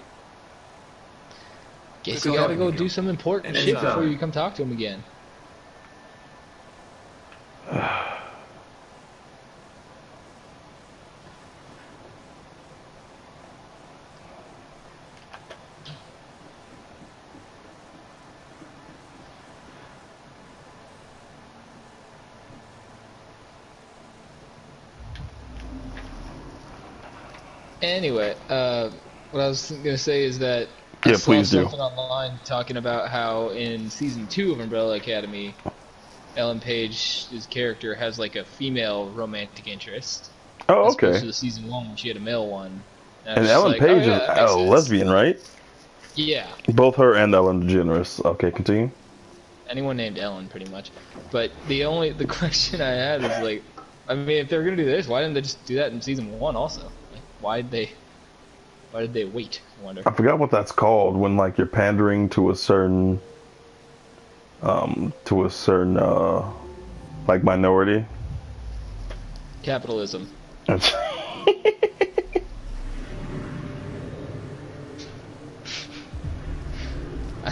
Guess you gotta go do some important shit before you come talk to him again. Anyway, what I was gonna say is that
Yeah,
I saw
please do.
something online talking about how in season 2 of Umbrella Academy, Ellen Page's character has like a female romantic interest.
Oh,
As opposed
okay.
to the season 1 when she had a male one. I was
And
just
Ellen
like,
Page
oh, yeah,
is
that makes
a
sense.
lesbian, right?
Yeah.
Both her and Ellen DeGeneres. Okay, continue.
Anyone named Ellen, pretty much. But the question I had is like, I mean, if they're gonna do this, why didn't they just do that in season 1 also? Like, why did they wait? I wonder.
I forgot what that's called when like you're pandering to a certain like minority.
Capitalism. I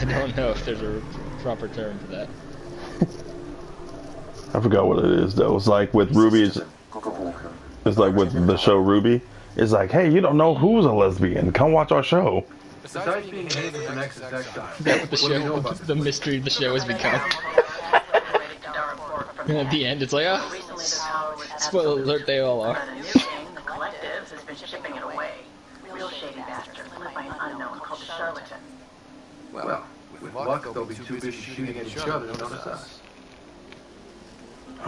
don't know if there's a proper term for that.
I forgot what it is though. It's like with Ruby, it's like with the show Ruby. It's like, hey, you don't know who's a lesbian? Come watch our show.
Besides being hated from Nexus Exile,
That's what the show, the mystery of the show has become. And at the end, it's like, oh, spoiler alert, they all are.
The collective has been shipping it away. Real shady bastards led by an unknown called the Charlatan.
well, with luck, they'll be too busy shooting at each other to notice us.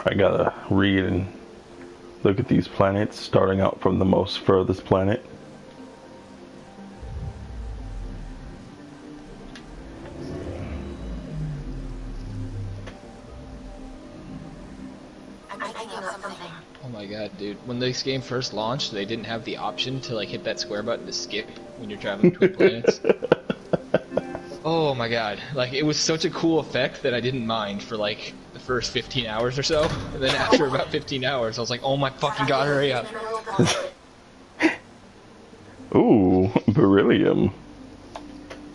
I gotta read and look at these planets, starting out from the most furthest planet.
Oh my god, dude. When this game first launched, they didn't have the option to like hit that square button to skip when you're traveling between planets. Oh my god. Like, it was such a cool effect that I didn't mind for like the first 15 hours or so. And then after about 15 hours, I was like, oh my fucking god, hurry up.
Ooh, beryllium.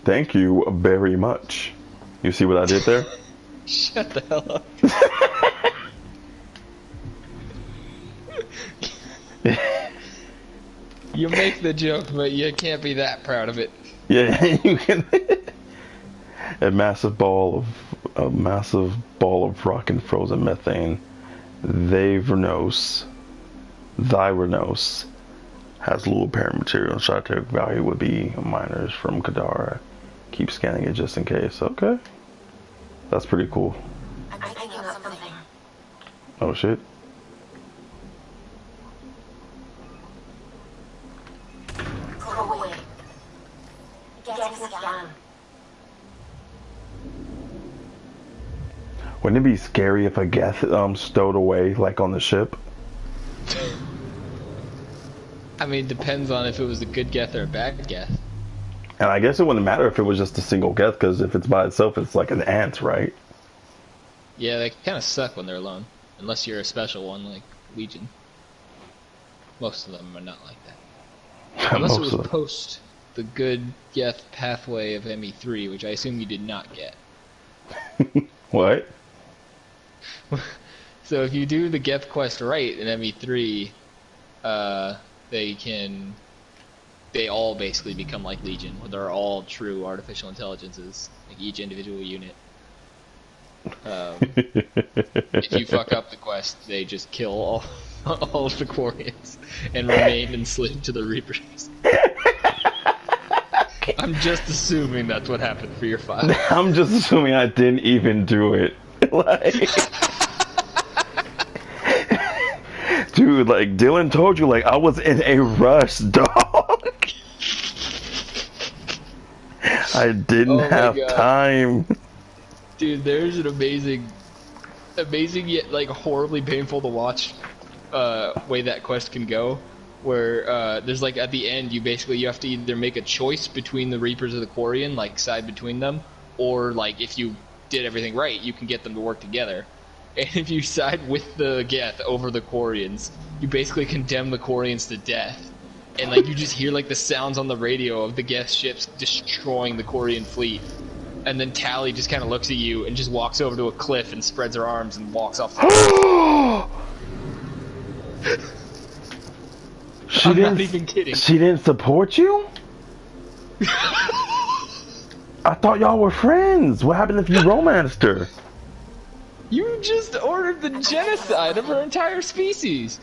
Thank you very much. You see what I did there?
Shut the hell up. You make the joke, but you can't be that proud of it.
Yeah, you can. A massive ball of rock and frozen methane. Thyranos has little apparent material. Strategic value would be miners from Kadara. Keep scanning it just in case. Okay, that's pretty cool. Oh shit. Wouldn't it be scary if a Geth stowed away like on the ship?
I mean, depends on if it was a good Geth or a bad Geth.
And I guess it wouldn't matter if it was just a single Geth, because if it's by itself, it's like an ant, right?
Yeah, they kind of suck when they're alone. Unless you're a special one like Legion. Most of them are not like that. Unless it was post the good Geth pathway of ME3, which I assume you did not get.
What?
So if you do the Geth quest right in ME3, they all basically become like Legion, where they're all true artificial intelligences, like each individual unit. If you fuck up the quest, they just kill all of the Quarians and remain enslaved to the Reapers. I'm just assuming that's what happened for your file.
I'm just assuming I didn't even do it. Like, dude, like Dylan told you, like I was in a rush, dog. I didn't have time.
Dude, there's an amazing yet like horribly painful to watch way that quest can go. Where there's like at the end you have to either make a choice between the Reapers or the Quarian, like side between them, or like if you did everything right, you can get them to work together. And if you side with the Geth over the Quarians, you basically condemn the Quarians to death. And like you just hear like the sounds on the radio of the Geth ships destroying the Quarian fleet. and then Tally just kind of looks at you and just walks over to a cliff and spreads her arms and walks off. I'm not even kidding.
She didn't support you? I thought y'all were friends. What happened if you romanced her?
You just ordered the genocide of her entire species.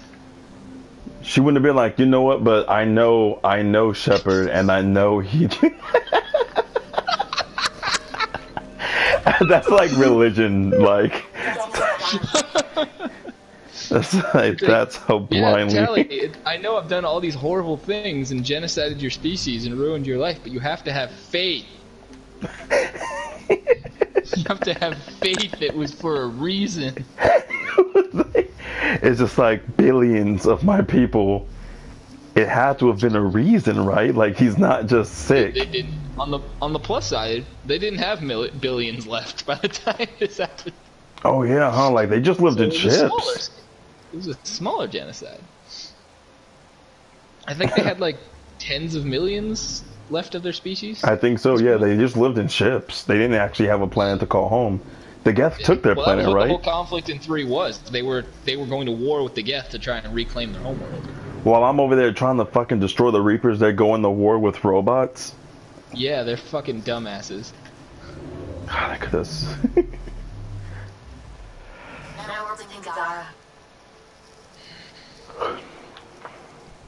She wouldn't have been like, you know what, but I know Shepard, and I know he... That's like religion, like... that's how blindly...
Yeah, Tally, I know I've done all these horrible things and genocided your species and ruined your life, but you have to have faith. You have to have faith it was for a reason.
It's just like billions of my people. It had to have been a reason, right? Like he's not just sick.
They didn't. On the plus side, they didn't have billions left by the time this happened.
Oh yeah, huh? Like they just lived in ships.
It was a smaller genocide. I think they had like tens of millions left of their species.
I think so. Yeah, they just lived in ships. They didn't actually have a planet to call home. The Geth took their planet,
that was what
right?
The whole conflict in 3 was. They were going to war with the Geth to try and reclaim their homeworld.
While I'm over there trying to fucking destroy the Reapers, they're going to war with robots.
Yeah, they're fucking dumbasses.
God, I could have.
Now we're taking Zara.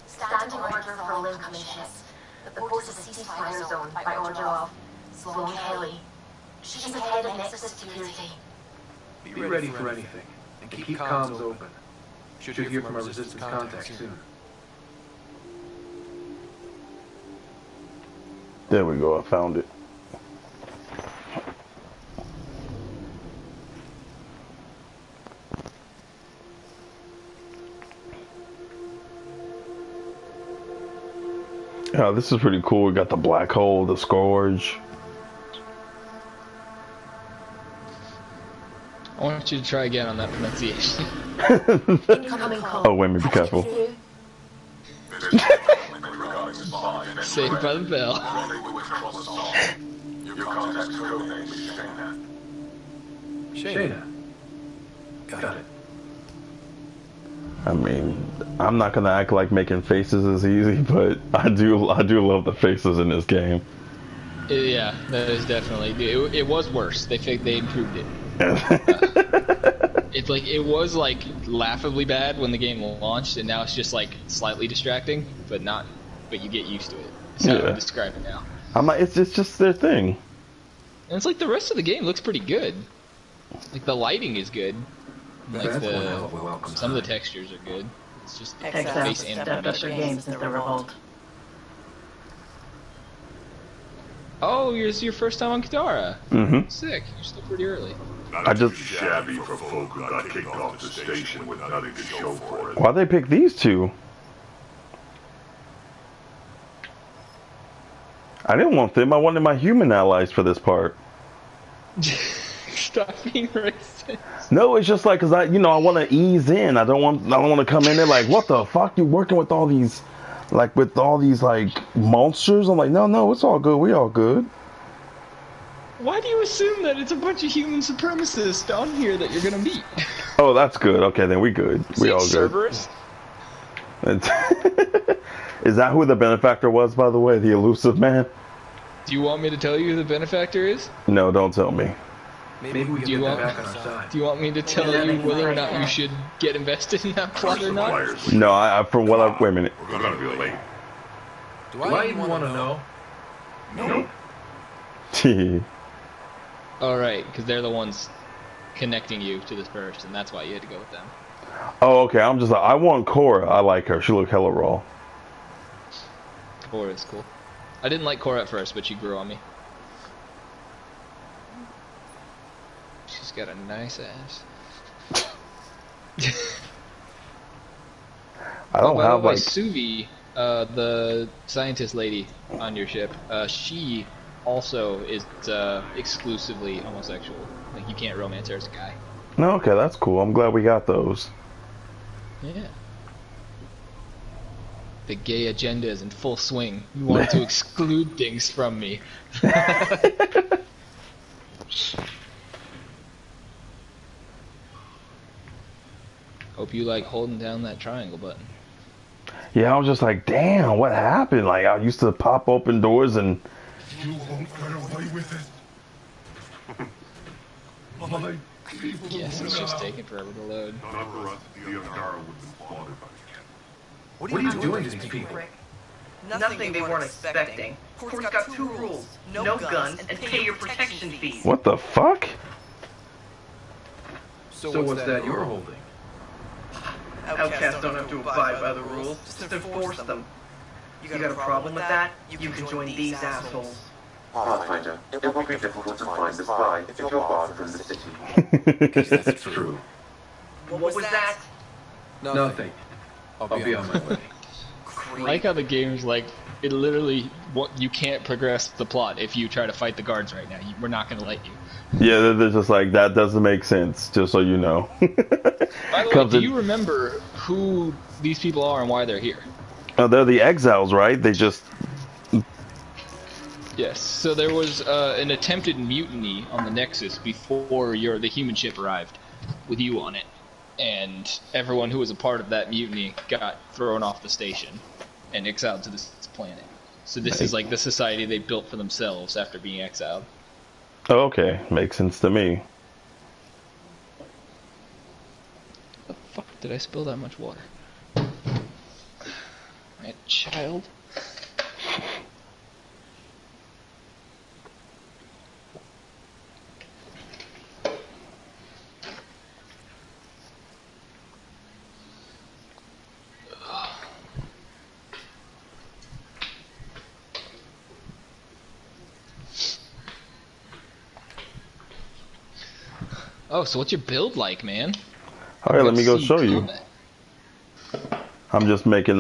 Standing order for all incoming ships. The port is a ceasefire zone by order of Sloane Kelly. She's the head of Nexus Security.
Be ready for anything, and keep comms open. Should hear from our resistance contact soon.
There we go, I found it. Yeah, this is pretty cool. We got the black hole, the Scourge.
I want you to try again on that pronunciation.
Oh, wait, be careful.
Saved by the bell.
Shayna. Got it.
I mean, I'm not gonna act like making faces is easy, but I do love the faces in this game.
Yeah, that is definitely. It was worse. They improved it. It's like it was like laughably bad when the game launched, and now it's just like slightly distracting, but you get used to it. That's how I would describe it now.
I'm like, it's just their thing.
And it's like the rest of the game looks pretty good. Like the lighting is good. Like some of the textures are good. It's just the face
stepped up their game since the revolt.
Oh, it's your first time on Katara.
Mm-hmm.
Sick. You're still pretty early.
I just
shabby for folk who got kicked off the station with nothing to show for it.
Why'd they pick these two? I didn't want them. I wanted my human allies for this part.
Stop being racist.
No, it's just like because I want to ease in. I don't want to come in there like, what the fuck? You working with all these, like monsters? I'm like, no, it's all good. We all good.
Why do you assume that it's a bunch of human supremacists on here that you're gonna meet?
Oh, that's good. Okay, then we good. We all good.
Cerberus?
Is that who the benefactor was, by the way? The elusive man?
Do you want me to tell you who the benefactor is?
No, don't tell me.
Maybe we can get that back on our side.
Do you want me to tell you whether or not you should get invested in that plot or not?
No, wait a minute.
We're gonna be late.
Do I even want to know?
Nope.
Alright, because they're the ones connecting you to this person. That's why you had to go with them.
Oh, okay. I'm just like, I want Cora. I like her. She looked hella raw.
Cora is cool. I didn't like Cora at first, but she grew on me. She's got a nice ass.
I don't have like
Suvi, the scientist lady on your ship. She also is exclusively homosexual. Like you can't romance her as a guy.
No, okay, that's cool. I'm glad we got those.
Yeah. The gay agenda is in full swing. You wanted to exclude things from me. Hope you like holding down that triangle button.
Yeah, I was just like, damn, what happened? Like, I used to pop open doors and...
You won't get away with it. My people
Yes, it's just taking forever to load.
Not for us, the Angara would have been slaughtered by now.
What are you doing to these people?
Nothing they weren't expecting. Court's got two rules. No guns and pay your protection fees.
What the fuck?
So what's that you're holding?
Outcasts don't have to abide by the rules, just enforce them. You got a problem with that? You can join these assholes.
Pathfinder, it will be difficult to find the spy if you're barred from the city.
Guess that's true.
What was that?
Nothing. I'll be on my way.
I like how the game's like, it literally, you can't progress the plot if you try to fight the guards right now. We're not going to let you.
Yeah, they're just like, that doesn't make sense, just so you know.
By the way, do you remember who these people are and why they're here?
They're the exiles, right? They just...
Yes, so there was an attempted mutiny on the Nexus before the human ship arrived, with you on it. And everyone who was a part of that mutiny got thrown off the station and exiled to this planet. So this is like the society they built for themselves after being exiled.
Oh, okay, makes sense to me.
The fuck did I spill that much water? My child. Oh, so what's your build like, man?
All right, let me go show you. I'm just making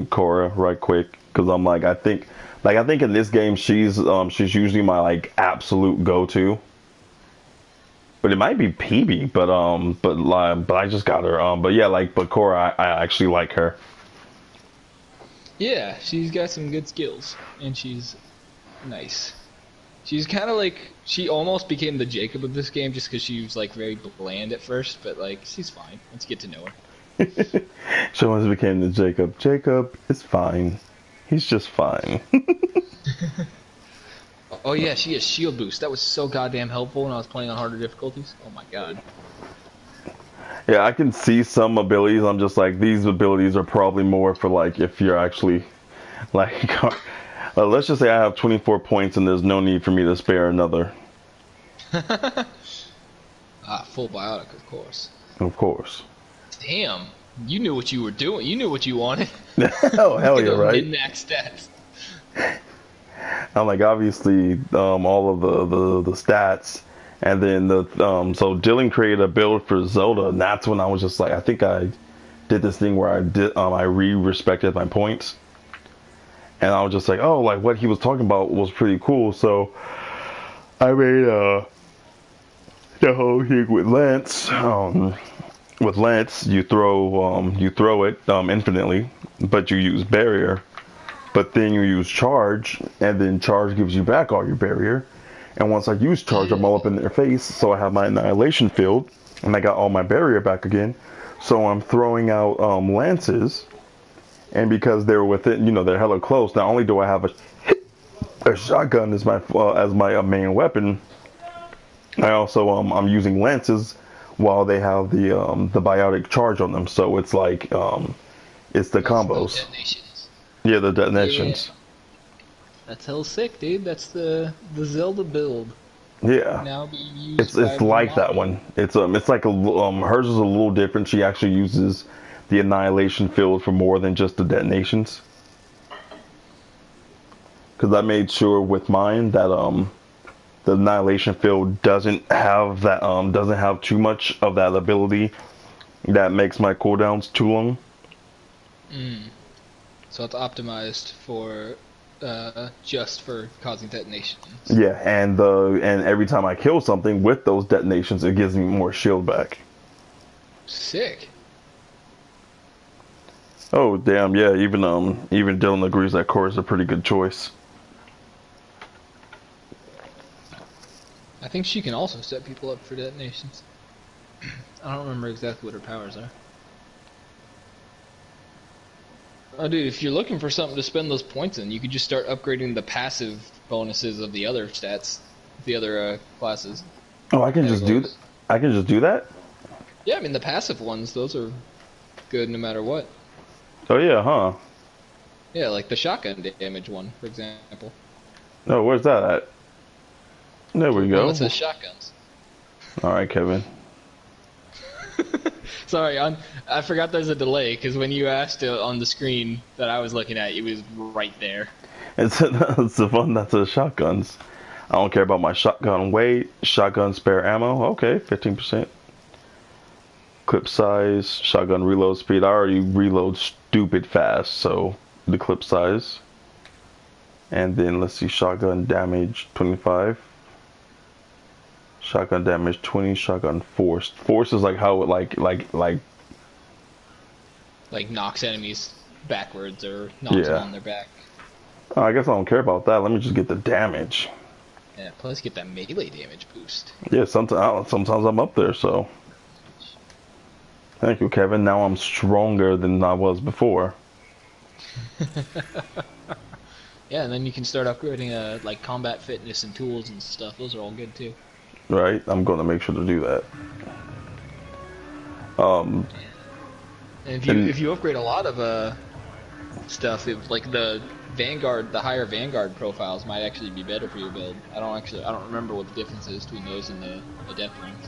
Cora right quick because I'm like, I think in this game she's usually my like absolute go-to. But it might be PB, but I just got her. But yeah, but Cora, I actually like her.
Yeah, she's got some good skills, and she's nice. She's kind of like, she almost became the Jacob of this game just because she was like very bland at first, but like she's fine once you get to know her.
She almost became the Jacob. Jacob is fine. He's just fine.
Oh yeah, she has shield boost. That was so goddamn helpful when I was playing on harder difficulties. Oh my god.
Yeah, I can see some abilities. I'm just like, these abilities are probably more for like if you're actually like... let's just say I have 24 points and there's no need for me to spare another.
Full biotic, of course.
Of course.
Damn, you knew what you were doing. You knew what you wanted.
Oh, hell yeah, right?
Min-max stats.
I'm like, obviously, all of the stats, and then so Dylan created a build for Zelda, and that's when I was just like, I think I did this thing where I re-respected my points. And I was just like, oh, like what he was talking about was pretty cool. So I made the whole thing with Lance. With Lance, you throw it infinitely, but you use barrier. But then you use charge, and then charge gives you back all your barrier. And once I use charge, I'm all up in their face. So I have my annihilation field, and I got all my barrier back again. So I'm throwing out lances. And because they're within, they're hella close. Not only do I have a shotgun as my main weapon, I also I'm using lances while they have the biotic charge on them. So it's like it's the combos.
Detonations.
Yeah, the detonations.
Yeah. That's hell sick, dude. That's the Zelda build.
Yeah.
Now being used
it's like that one. It's like hers is a little different. She actually uses the annihilation field for more than just the detonations. Because I made sure with mine that the annihilation field doesn't have too much of that ability that makes my cooldowns too long.
So it's optimized for just for causing detonations.
Yeah, and every time I kill something with those detonations, it gives me more shield back.
Sick.
Oh damn, yeah, even Dylan agrees that Core is a pretty good choice.
I think she can also set people up for detonations. I don't remember exactly what her powers are. Oh, dude, if you're looking for something to spend those points in, you could just start upgrading the passive bonuses of the other stats, the other classes.
Oh, I can just do that?
Yeah, I mean the passive ones, those are good no matter what.
Oh yeah, huh?
Yeah, like the shotgun damage one, for example.
Oh, where's that at? There we go.
It says shotguns.
All right, Kevin.
Sorry, I forgot there's a delay, because when you asked on the screen that I was looking at, it was right there.
It's the one that says shotguns. I don't care about my shotgun weight, shotgun spare ammo. Okay, 15%. Clip size, shotgun reload speed. I already reload stupid fast, so the clip size. And then let's see, shotgun damage 25. Shotgun damage 20, shotgun force. Force is like how it like
knocks enemies backwards or knocks them on their back.
Oh, I guess I don't care about that. Let me just get the damage.
Yeah, plus get that melee damage boost.
Yeah, sometimes I'm up there, so. Thank you, Kevin. Now I'm stronger than I was before.
Yeah, and then you can start upgrading like combat fitness and tools and stuff. Those are all good too.
Right, I'm going to make sure to do that.
And if you upgrade a lot of stuff, like the Vanguard, the higher Vanguard profiles might actually be better for your build. I don't remember what the difference is between those and the Adept ones.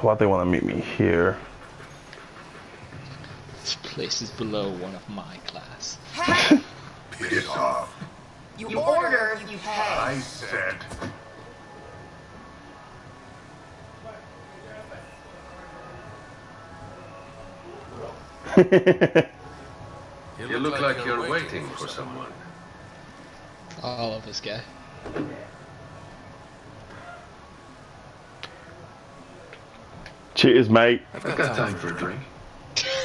Why they want to meet me here?
This place is below one of my class.
Hey!
Piss off.
You order, you pay.
I said.
You look like you're waiting for someone.
All of this guy.
Cheers, mate.
I've got time for a drink.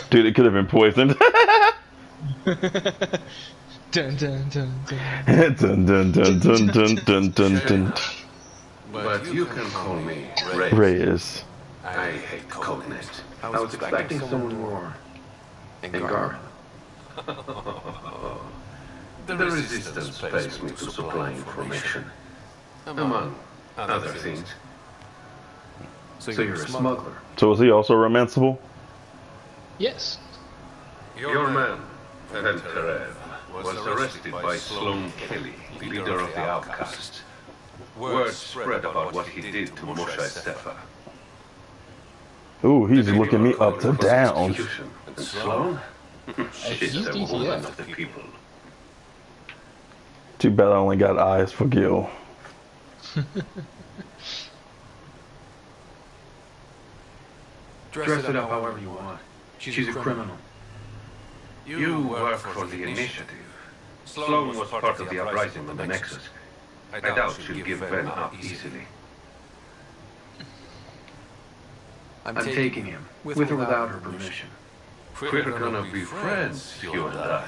Dude, it could have been poisoned.
Dun dun dun
dun dun dun dun dun dun dun dun.
But you can call me
Reyes.
I hate coldness. I was expecting someone more. Angaran. The Resistance pays me to supply information, among other things. So you're a smuggler.
So is he also romanceable?
Yes.
Your man, Venterev, was arrested by Sloan Kelly, leader of the outcasts. Word spread about what he did to Moshe Stefa.
Ooh, he's looking me up to down.
And Sloan? She's a woman of the people.
Too bad I only got eyes for Gil.
Dress it up however you want. She's a criminal. You work for the Initiative. Sloan was part of the uprising on the Nexus. I doubt she'll give Ben up easily. I'm taking him, with or without her permission. We're gonna be friends, you and I.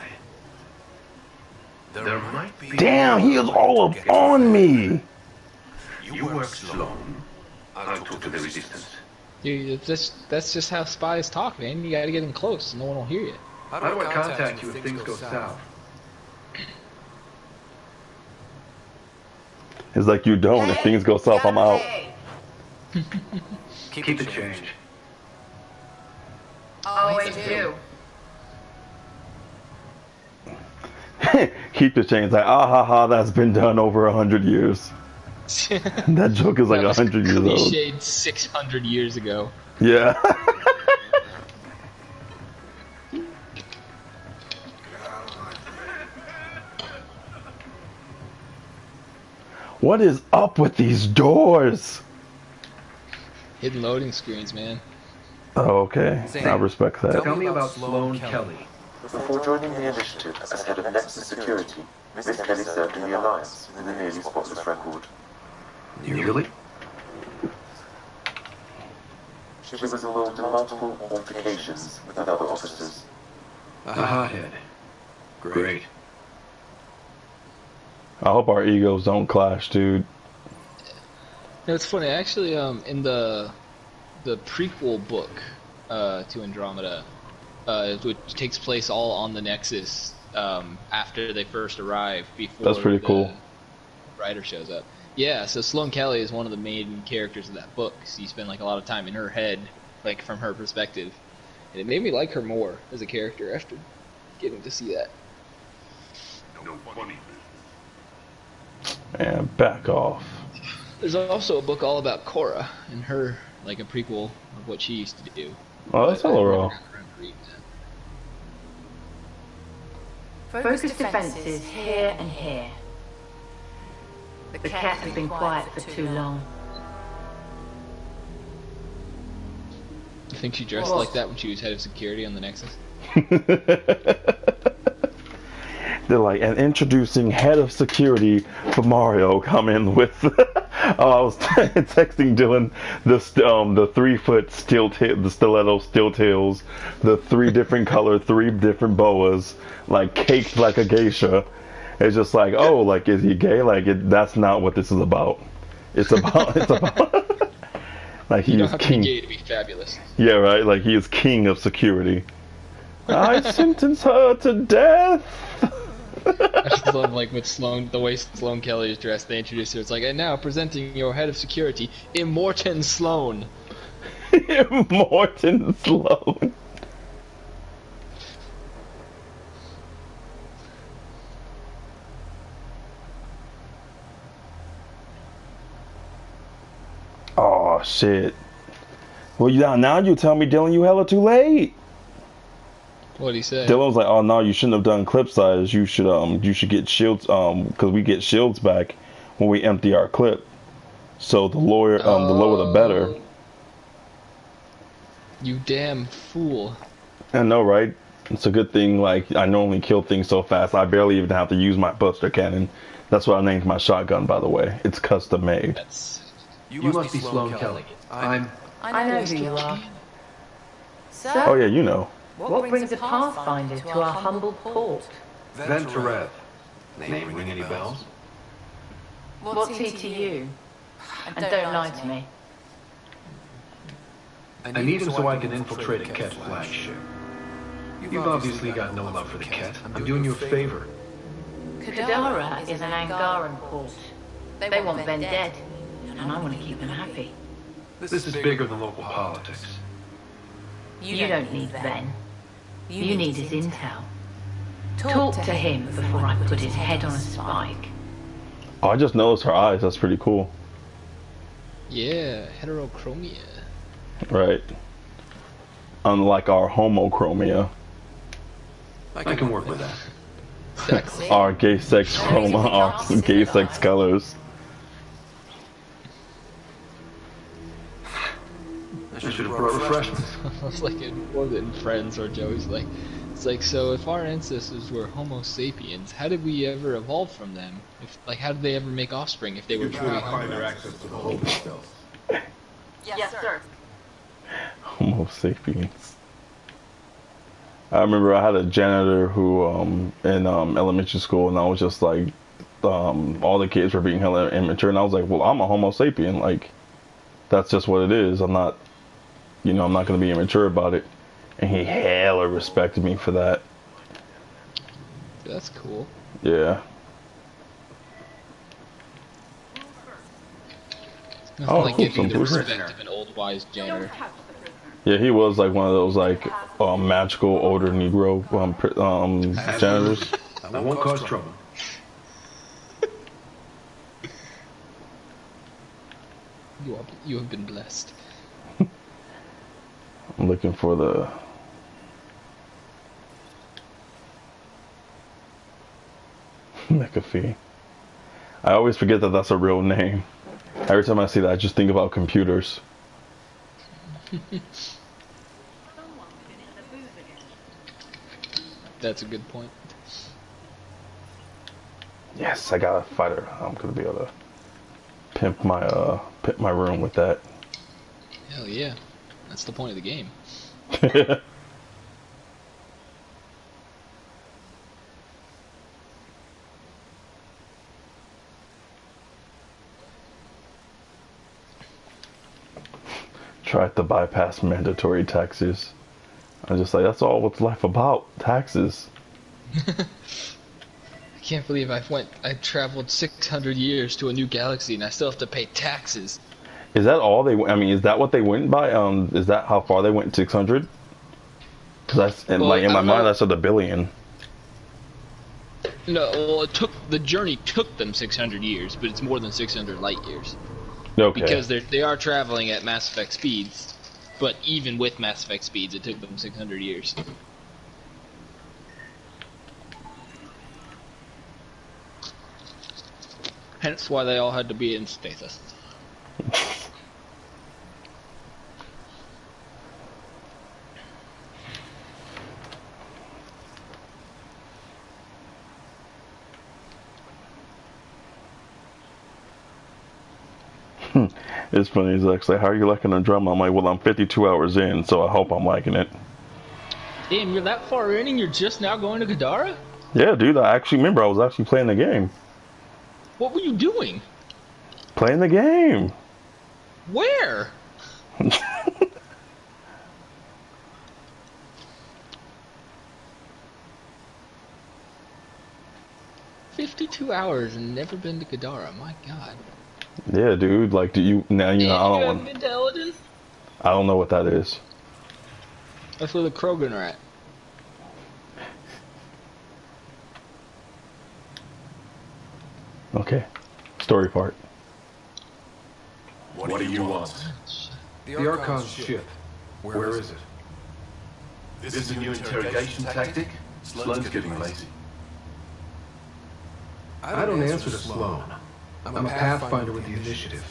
There might be...
Damn, he is all up on me!
You work Sloan. I'll talk to the Resistance.
Dude, that's just how spies talk, man. You gotta get in close, no one will hear you.
How do I contact you if things go south?
It's like you don't. If things go south, I'm out.
Keep the change.
Always do.
Keep the change. Like, ah ha ha, that's been done over 100 years. That joke is like 100 years old.
Cliched 600 years ago.
Yeah. What is up with these doors?
Hidden loading screens, man.
Oh, okay. I respect that.
Tell me about Sloan Kelly.
Before joining the Initiative as head of Nexus Security, Miss Kelly served in the Alliance with a nearly spotless record.
Really?
She was involved in multiple altercations with other officers.
A hothead. Great.
I hope our egos don't clash, dude.
No, it's funny. Actually, in the prequel book to Andromeda, which takes place all on the Nexus after they first arrive, before
That's pretty
the
cool.
writer shows up. Yeah, so Sloane Kelly is one of the main characters of that book. So you spend like a lot of time in her head, like from her perspective, and it made me like her more as a character after getting to see that.
No funny.
And back off.
There's also a book all about Korra and her, like a prequel of what she used to do.
Oh, that's hella raw.
Focus defenses here and here. The cat has been quiet for too long.
I think she dressed like that when she was head of security on the Nexus.
They're like, and introducing head of security for Mario coming with. Oh, I was texting Dylan the 3-foot the stiletto steel tails, the 3 different color, 3 different boas, like caked like a geisha. It's just like, oh, like, is he gay? Like, that's not what this is about. It's about like, he is king.
You don't have to be gay to be fabulous.
Yeah, right. Like, he is king of security. I sentence her to death.
I just love like with the way Sloane Kelly is dressed. They introduce her. It's like, and now presenting your head of security, Immortan Sloane.
Immortan Sloane. Oh shit. Well, now you tell me, Dylan, you hella too late.
What'd he say?
Dylan was like, "Oh no, you shouldn't have done clip size. You should get shields. Because we get shields back when we empty our clip. So the lower the better."
You damn fool!
I know, right? It's a good thing. Like, I normally kill things so fast, I barely even have to use my Buster Cannon. That's what I named my shotgun, by the way. It's custom made.
You must be Sloane Kelly.
I know who you are. So,
Oh yeah, you know.
what brings a Pathfinder to our humble port?
Venturev. Name ring any bells?
What's he to you? And don't lie to me.
I need him so I can infiltrate a Ket flagship. You've obviously got no love for the Ket. I'm doing you a favor.
Kadara is an Angaran port. They want Ben dead, and I want to keep them happy.
This is bigger than local politics.
You don't need Ben. You need his intel. Talk to him before I put his head on a spike.
Oh, I just noticed her eyes. That's pretty cool.
Yeah, heterochromia.
Right. Unlike our homochromia.
I can work with that.
Our gay sex chroma, our gay sex colors.
I should have brought refreshments.
I was like, more than Friends, or Joey's like, it's like, so if our ancestors were Homo sapiens, how did we ever evolve from them? How did they ever make offspring if they were truly
find their
Homo?
access to the holy cells.
Yes, sir.
Homo sapiens. I remember I had a janitor who, in elementary school, and I was just like, all the kids were being hella immature, and I was like, well, I'm a Homo sapien, like, that's just what it is. I'm not, I'm not going to be immature about it. And he hella respected me for that.
That's cool.
Yeah.
Nothing like
cool,
giving the
some
respect of an old wise janitor.
Yeah, he was like one of those like magical older Negro janitors.
I won't cause trouble.
You have been blessed.
I'm looking for the McAfee. I always forget that that's a real name. Every time I see that, I just think about computers.
That's a good point.
Yes, I got a fighter. I'm gonna be able to pimp my room with that.
Hell yeah. That's the point of the game.
have to bypass mandatory taxes. I'm just like, that's all what's life about, taxes.
I can't believe I traveled 600 years to a new galaxy and I still have to pay taxes.
Is that all they? I mean, is that what they went by? Is that how far they went? 600? Because in my mind, I said a billion.
No, well, the journey took them 600 years, but it's more than 600 light years.
Okay.
Because they are traveling at Mass Effect speeds, but even with Mass Effect speeds, it took them 600 years. Hence why they all had to be in stasis.
It's funny. He's actually, how are you liking the drama? I'm like, well, I'm 52 hours in, so I hope I'm liking it.
Damn, you're that far in and you're just now going to Kadara?
Yeah, dude. I actually remember I was actually playing the game.
What were you doing?
Playing the game.
Where? 52 hours and never been to Kadara. My God.
Yeah, dude. Like, do you now? You know, I don't want.
Intelligence?
I don't know what that is.
That's where the Krogan are at.
Okay. Story part.
What do you want?
The Archon's ship. Where is it?
This is a new interrogation tactic? Sloane's getting lazy.
I don't answer to Sloane. I'm a Pathfinder with the Initiative.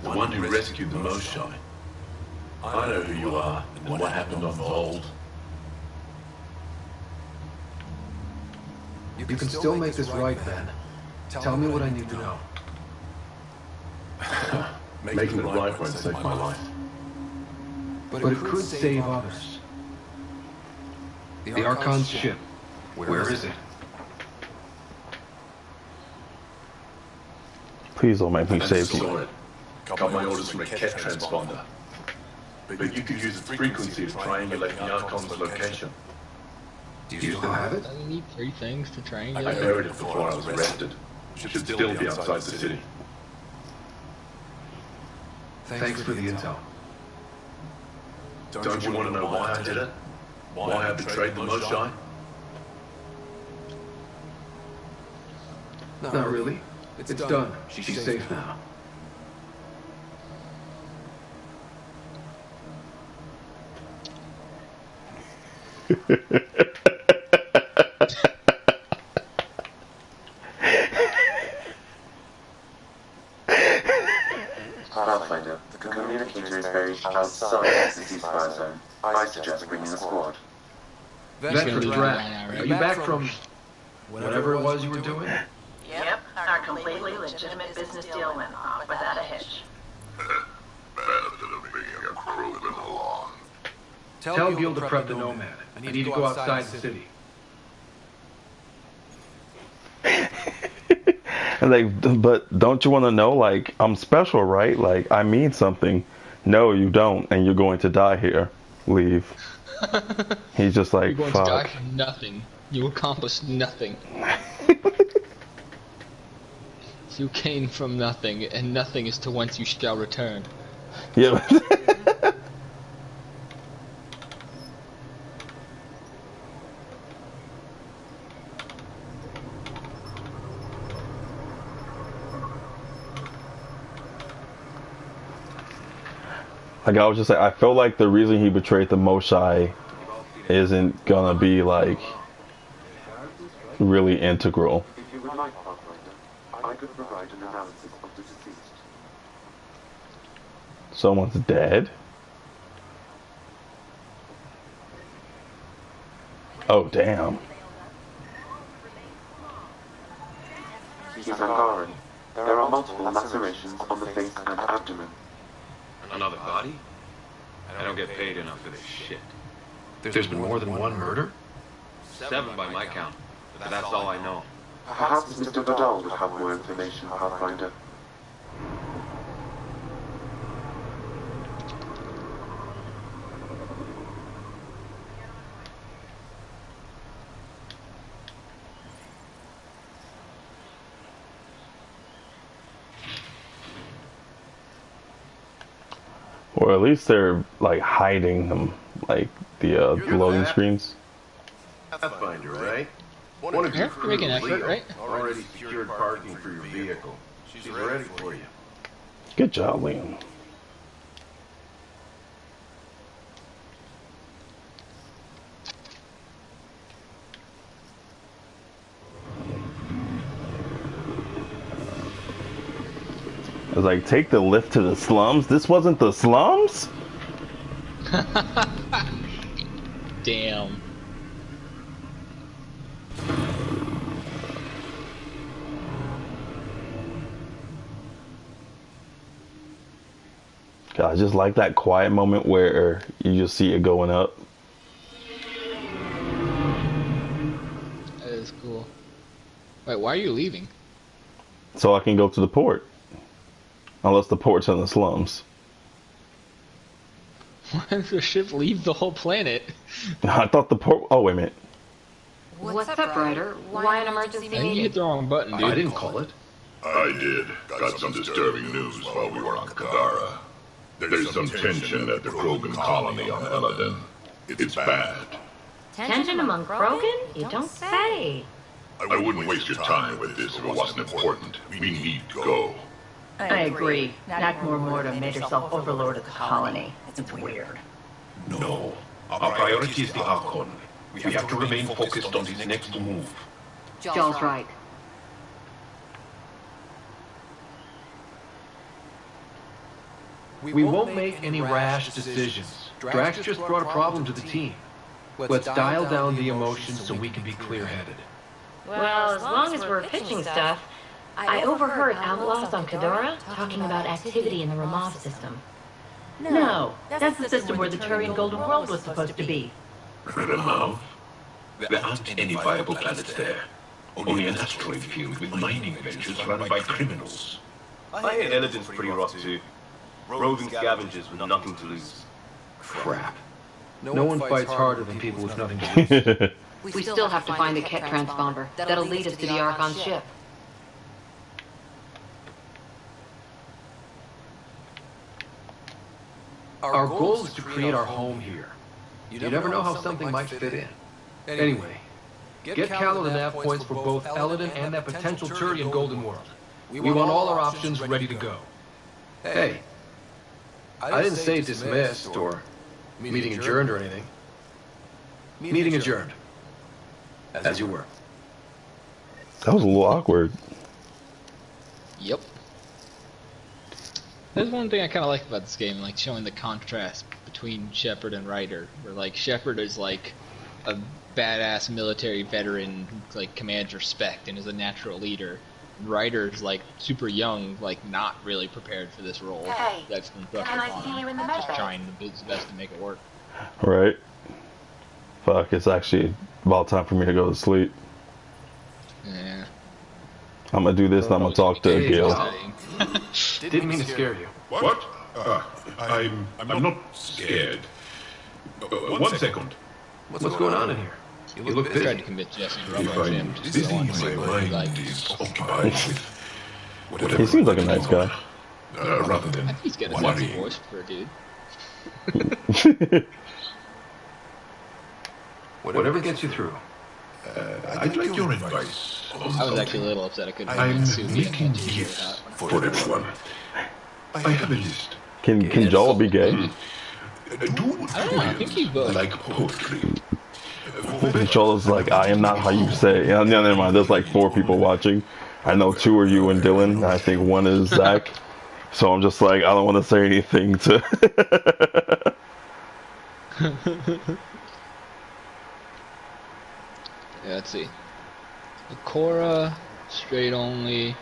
The one who rescued the Moshae. I know who you are and what happened on Vold.
You can still make this right, then. Tell me what I need to know.
Making it right won't save my life.
But it could save others. The Archon's ship. Where is it?
Please don't make me save you.
Got my orders from a Ket transponder. But you could use its frequency to triangulate the Archon's location.
Do you still have it?
I need 3 things to triangulate.
I buried it before I was arrested. Should still be outside the city.
Thanks for the intel.
Don't you want to know why I did it? Why I betrayed the Moshae?
Not really. It's done. She's safe now.
Pathfinder, the communicator is buried outside the ceasefire zone. I suggest bringing a squad.
Veteran Drat, are you back from whatever it was you were doing?
Yep, our completely legitimate business deal went off without a hitch.
Better than bringing a Krogan along.
Tell Gil to prep the Nomad. I need to go outside the city.
And like, but don't you want to know? Like, I'm special, right? Like, I mean something. No, you don't, and you're going to die here. Leave. He's just like,
you're going
fuck.
to die for nothing. You accomplished nothing. You came from nothing, and nothing is to whence you shall return.
Yeah. Like, I was just saying, I feel like the reason he betrayed the Moshae isn't gonna be, like, really integral.
If you would like, Pathfinder, I could provide an analysis of the deceased.
Someone's dead? Oh, damn.
He's Angaran. There are multiple lacerations on the face and abdomen.
Another body? I don't get paid enough for this shit. There's been more than one murder? 7 by my count. But that's all I know.
Perhaps Mr. Vidal would have more information, Pathfinder.
Or at least they're like hiding them, like the loading screens.
Pathfinder, right? One of
Yeah, you're making an effort, right?
Already secured parking for your vehicle. She's ready for you.
Good job, Liam. I was like, take the lift to the slums? This wasn't the slums?
Damn.
God, I just like that quiet moment where you just see it going up.
That is cool. Wait, why are you leaving?
So I can go to the port. Unless the port's in the slums.
Why does the ship leave the whole planet?
I thought the port... Oh, wait a minute.
What's up, Ryder? Why an emergency
I think you
meeting?
hit the wrong button, dude.
I didn't call it. I did. Got some disturbing news while we were on Kadara. There's some tension at the Krogan colony on Eladin. It's bad.
Tension among Krogan? You don't say.
I wouldn't waste your time with this if it wasn't important. We need to go.
I agree. Nakmor Morta made herself overlord of the colony. It's weird.
No. Our priority is the Archon. We have to remain focused on his next move.
Joel's right.
We won't make any rash decisions. Drax just brought a problem to the team. Let's dial down the emotions so we can be clear-headed.
Well, as long as we're pitching stuff, I overheard outlaws on Kadara talking about activity in the Ramov system.
No, that's the system where the Turian Golden World was supposed to be.
Ramov? There aren't any viable planets there. Only an asteroid field with mining ventures run by criminals.
I hear Eladin's pretty rough too. Roving scavengers with nothing to lose.
Crap. No one fights harder than people with nothing to lose.
We still have to find the Ket transponder. That'll lead us to the Archon ship.
Our goal is to create our home here. You never know how something might fit in. Anyway, get Callow the nav points for both Eladin and that potential Turian Golden World. We want all our options ready to go. Hey, I didn't say dismissed or meeting adjourned or anything. Meeting adjourned. As you were.
That was a little awkward.
Yep. There's one thing I kind of like about this game, like showing the contrast between Shepard and Ryder, where like Shepard is like a badass military veteran who like commands respect and is a natural leader. Ryder's like super young, like not really prepared for this role.
Hey,
that's been thrust
can I
upon
see
him.
you in the
Just
medbay?
trying his best to make it work.
Right. Fuck, it's actually about time for me to go to sleep.
Yeah.
I'm gonna do this and I'm gonna talk to Gil.
Didn't mean to scare you.
What? I'm not scared. 1 second.
What's going on in here? You look
I tried to
busy.
convince Jesse to
If
run with him.
I'm
Just
busy,
so I want to see
my
what he
mind
like.
is occupied with whatever.
He seems like a nice guy.
Rather than
I think he's got a sexy
worrying.
voice for a dude.
Whatever gets you through.
I'd like your advice.
I was actually a little upset I couldn't
I'm
sue me.
making gifts for everyone. I have a list.
Can Joel be gay?
Do
I don't know, I think he's both.
like poetry.
Joel is like, I am not how you say it. Yeah, never mind. There's like 4 people watching. I know 2 are you and Dylan. And I think 1 is Zach. So I'm just like, I don't want to say anything to.
Yeah, let's see. Cora, straight only.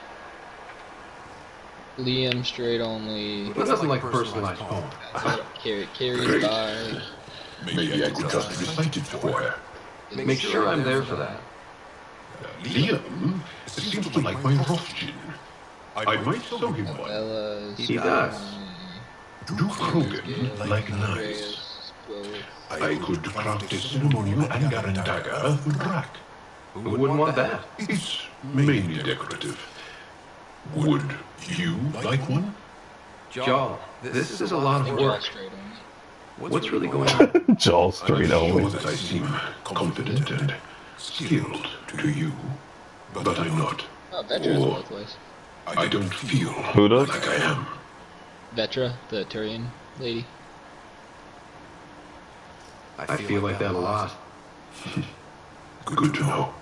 Liam, straight only.
Who doesn't like personalized poem?
Carrie's by.
Maybe I could just recite it for her.
Make sure I'm there for that.
Liam seems to like my Rothschild. I might show him one.
Bella's.
He does.
Do Krogan like knives? I could craft a ceremonial Angaran dagger with Drac.
Who wouldn't want that?
It's mainly decorative. Would you like one?
Jaw, this is a lot of work. What's really going on?
Jaw straight
I'm
on.
sure that I seem confident and skilled to you, but I'm not.
Oh, Vetra's
Or
both ways.
I don't feel
Who does?
like I am.
Vetra, the Turian lady.
I feel like that a lot.
Good to know.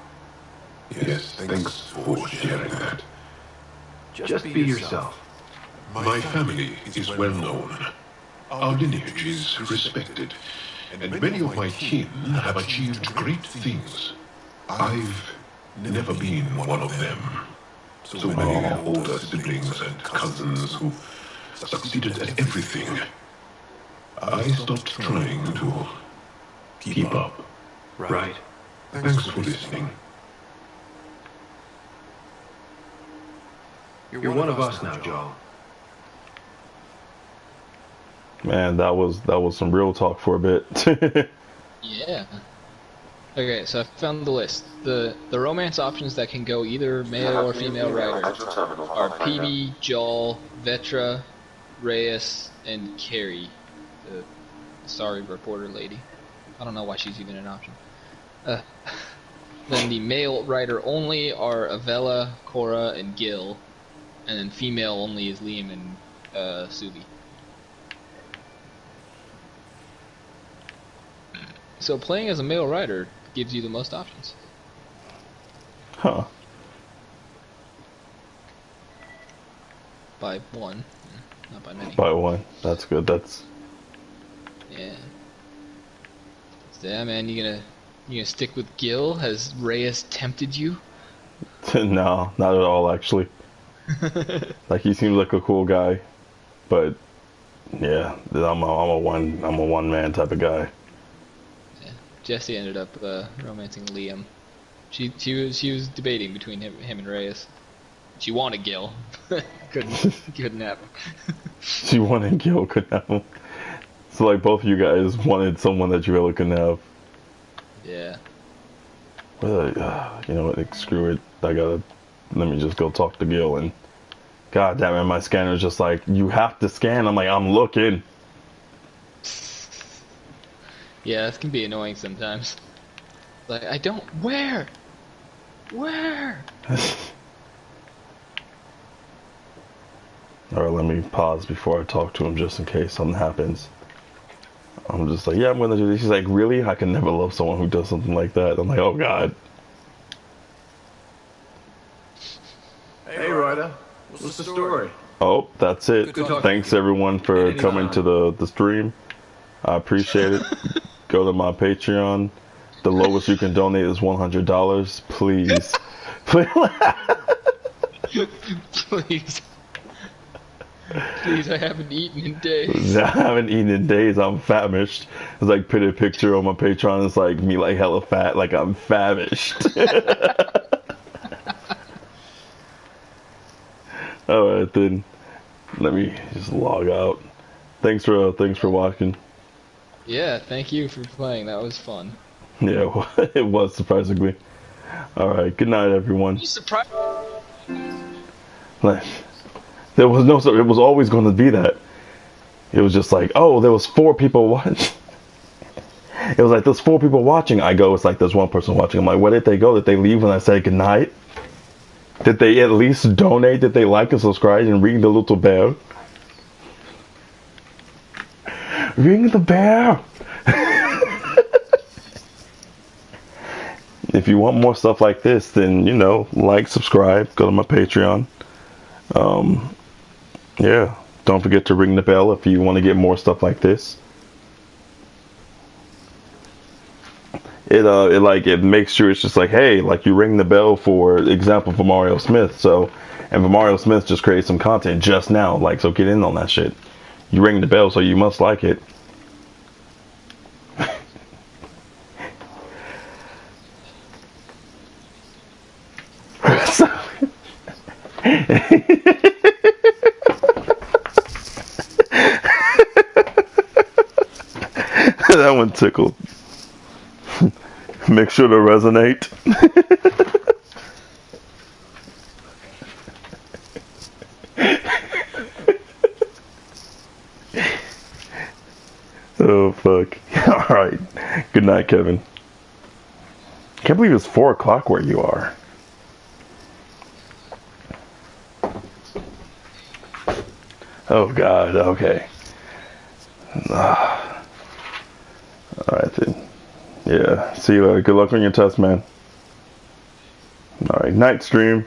Yes, thanks for sharing that.
Just be yourself.
My family is well known. Our lineage is respected, and many of my kin have achieved great things. I've never been one of them. So many older siblings and cousins who succeeded at everything. I stopped trying to keep up.
Right.
Thanks for listening.
You're one of us now, Jaw.
Man, that was some real talk for a bit.
Yeah. Okay, so I found the list. The romance options that can go either male or female writer are PB, Joel, Vetra, Reyes, and Carrie, the sorry reporter lady. I don't know why she's even an option. Then the male writer only are Avella, Cora, and Gil, and then female only is Liam and Subi. So playing as a male writer gives you the most options.
Huh.
By one, not by many.
By one. That's good. That's
Yeah. So yeah, man, you gonna stick with Gil? Has Reyes tempted you?
no, not at all actually. Like he seems like a cool guy, but yeah, I'm a one man type of guy.
Yeah. Jesse ended up romancing Liam. She was debating between him and Reyes. She wanted Gil. couldn't have him.
She wanted Gil, couldn't have him. So like both of you guys wanted someone that you really couldn't have.
Yeah.
But, you know what? Like, screw it. Let me just go talk to Gil. And god damn it, my scanner's just like, you have to scan. I'm like, I'm looking.
Yeah, this can be annoying sometimes. Like, I don't. Where?
Alright, let me pause before I talk to him just in case something happens. I'm just like, yeah, I'm gonna do this. She's like, really? I can never love someone who does something like that. I'm like, oh god.
Hey, Ryder. What's the story?
Oh, that's it.
Good talking
Thanks
to you.
everyone for coming to the stream. I appreciate it. Go to my Patreon. The lowest you can donate is $100. Please.
Please. Please, I haven't eaten in days.
I haven't eaten in days. I'm famished. It's like put a picture on my Patreon. It's like me like hella fat, like I'm famished. Alright then. Let me just log out. Thanks for watching.
Yeah, thank you for playing. That was fun.
Yeah, it was surprisingly. Alright, good night everyone.
You surprised?
Like, it was always going to be that. It was just like, oh, there was 4 people watching. It was like, there's 4 people watching. I go, it's like, there's 1 person watching. I'm like, where did they go? Did they leave when I said goodnight? Did they at least donate? Did they like and subscribe and ring the little bell? Ring the bell! If you want more stuff like this, then, you know, like, subscribe, go to my Patreon. Yeah, don't forget to ring the bell if you want to get more stuff like this. It makes sure it's just like, hey, like you ring the bell for example for Mario Smith. So, and for Mario Smith just created some content just now, like, so get in on that shit. You ring the bell, so you must like it. That one tickled. Make sure to resonate. Oh, fuck. Alright. Good night, Kevin. Can't believe it's 4 o'clock where you are. Oh, God. Okay. Alright, then. Yeah. See you later. Good luck on your test, man. Alright. Night, stream.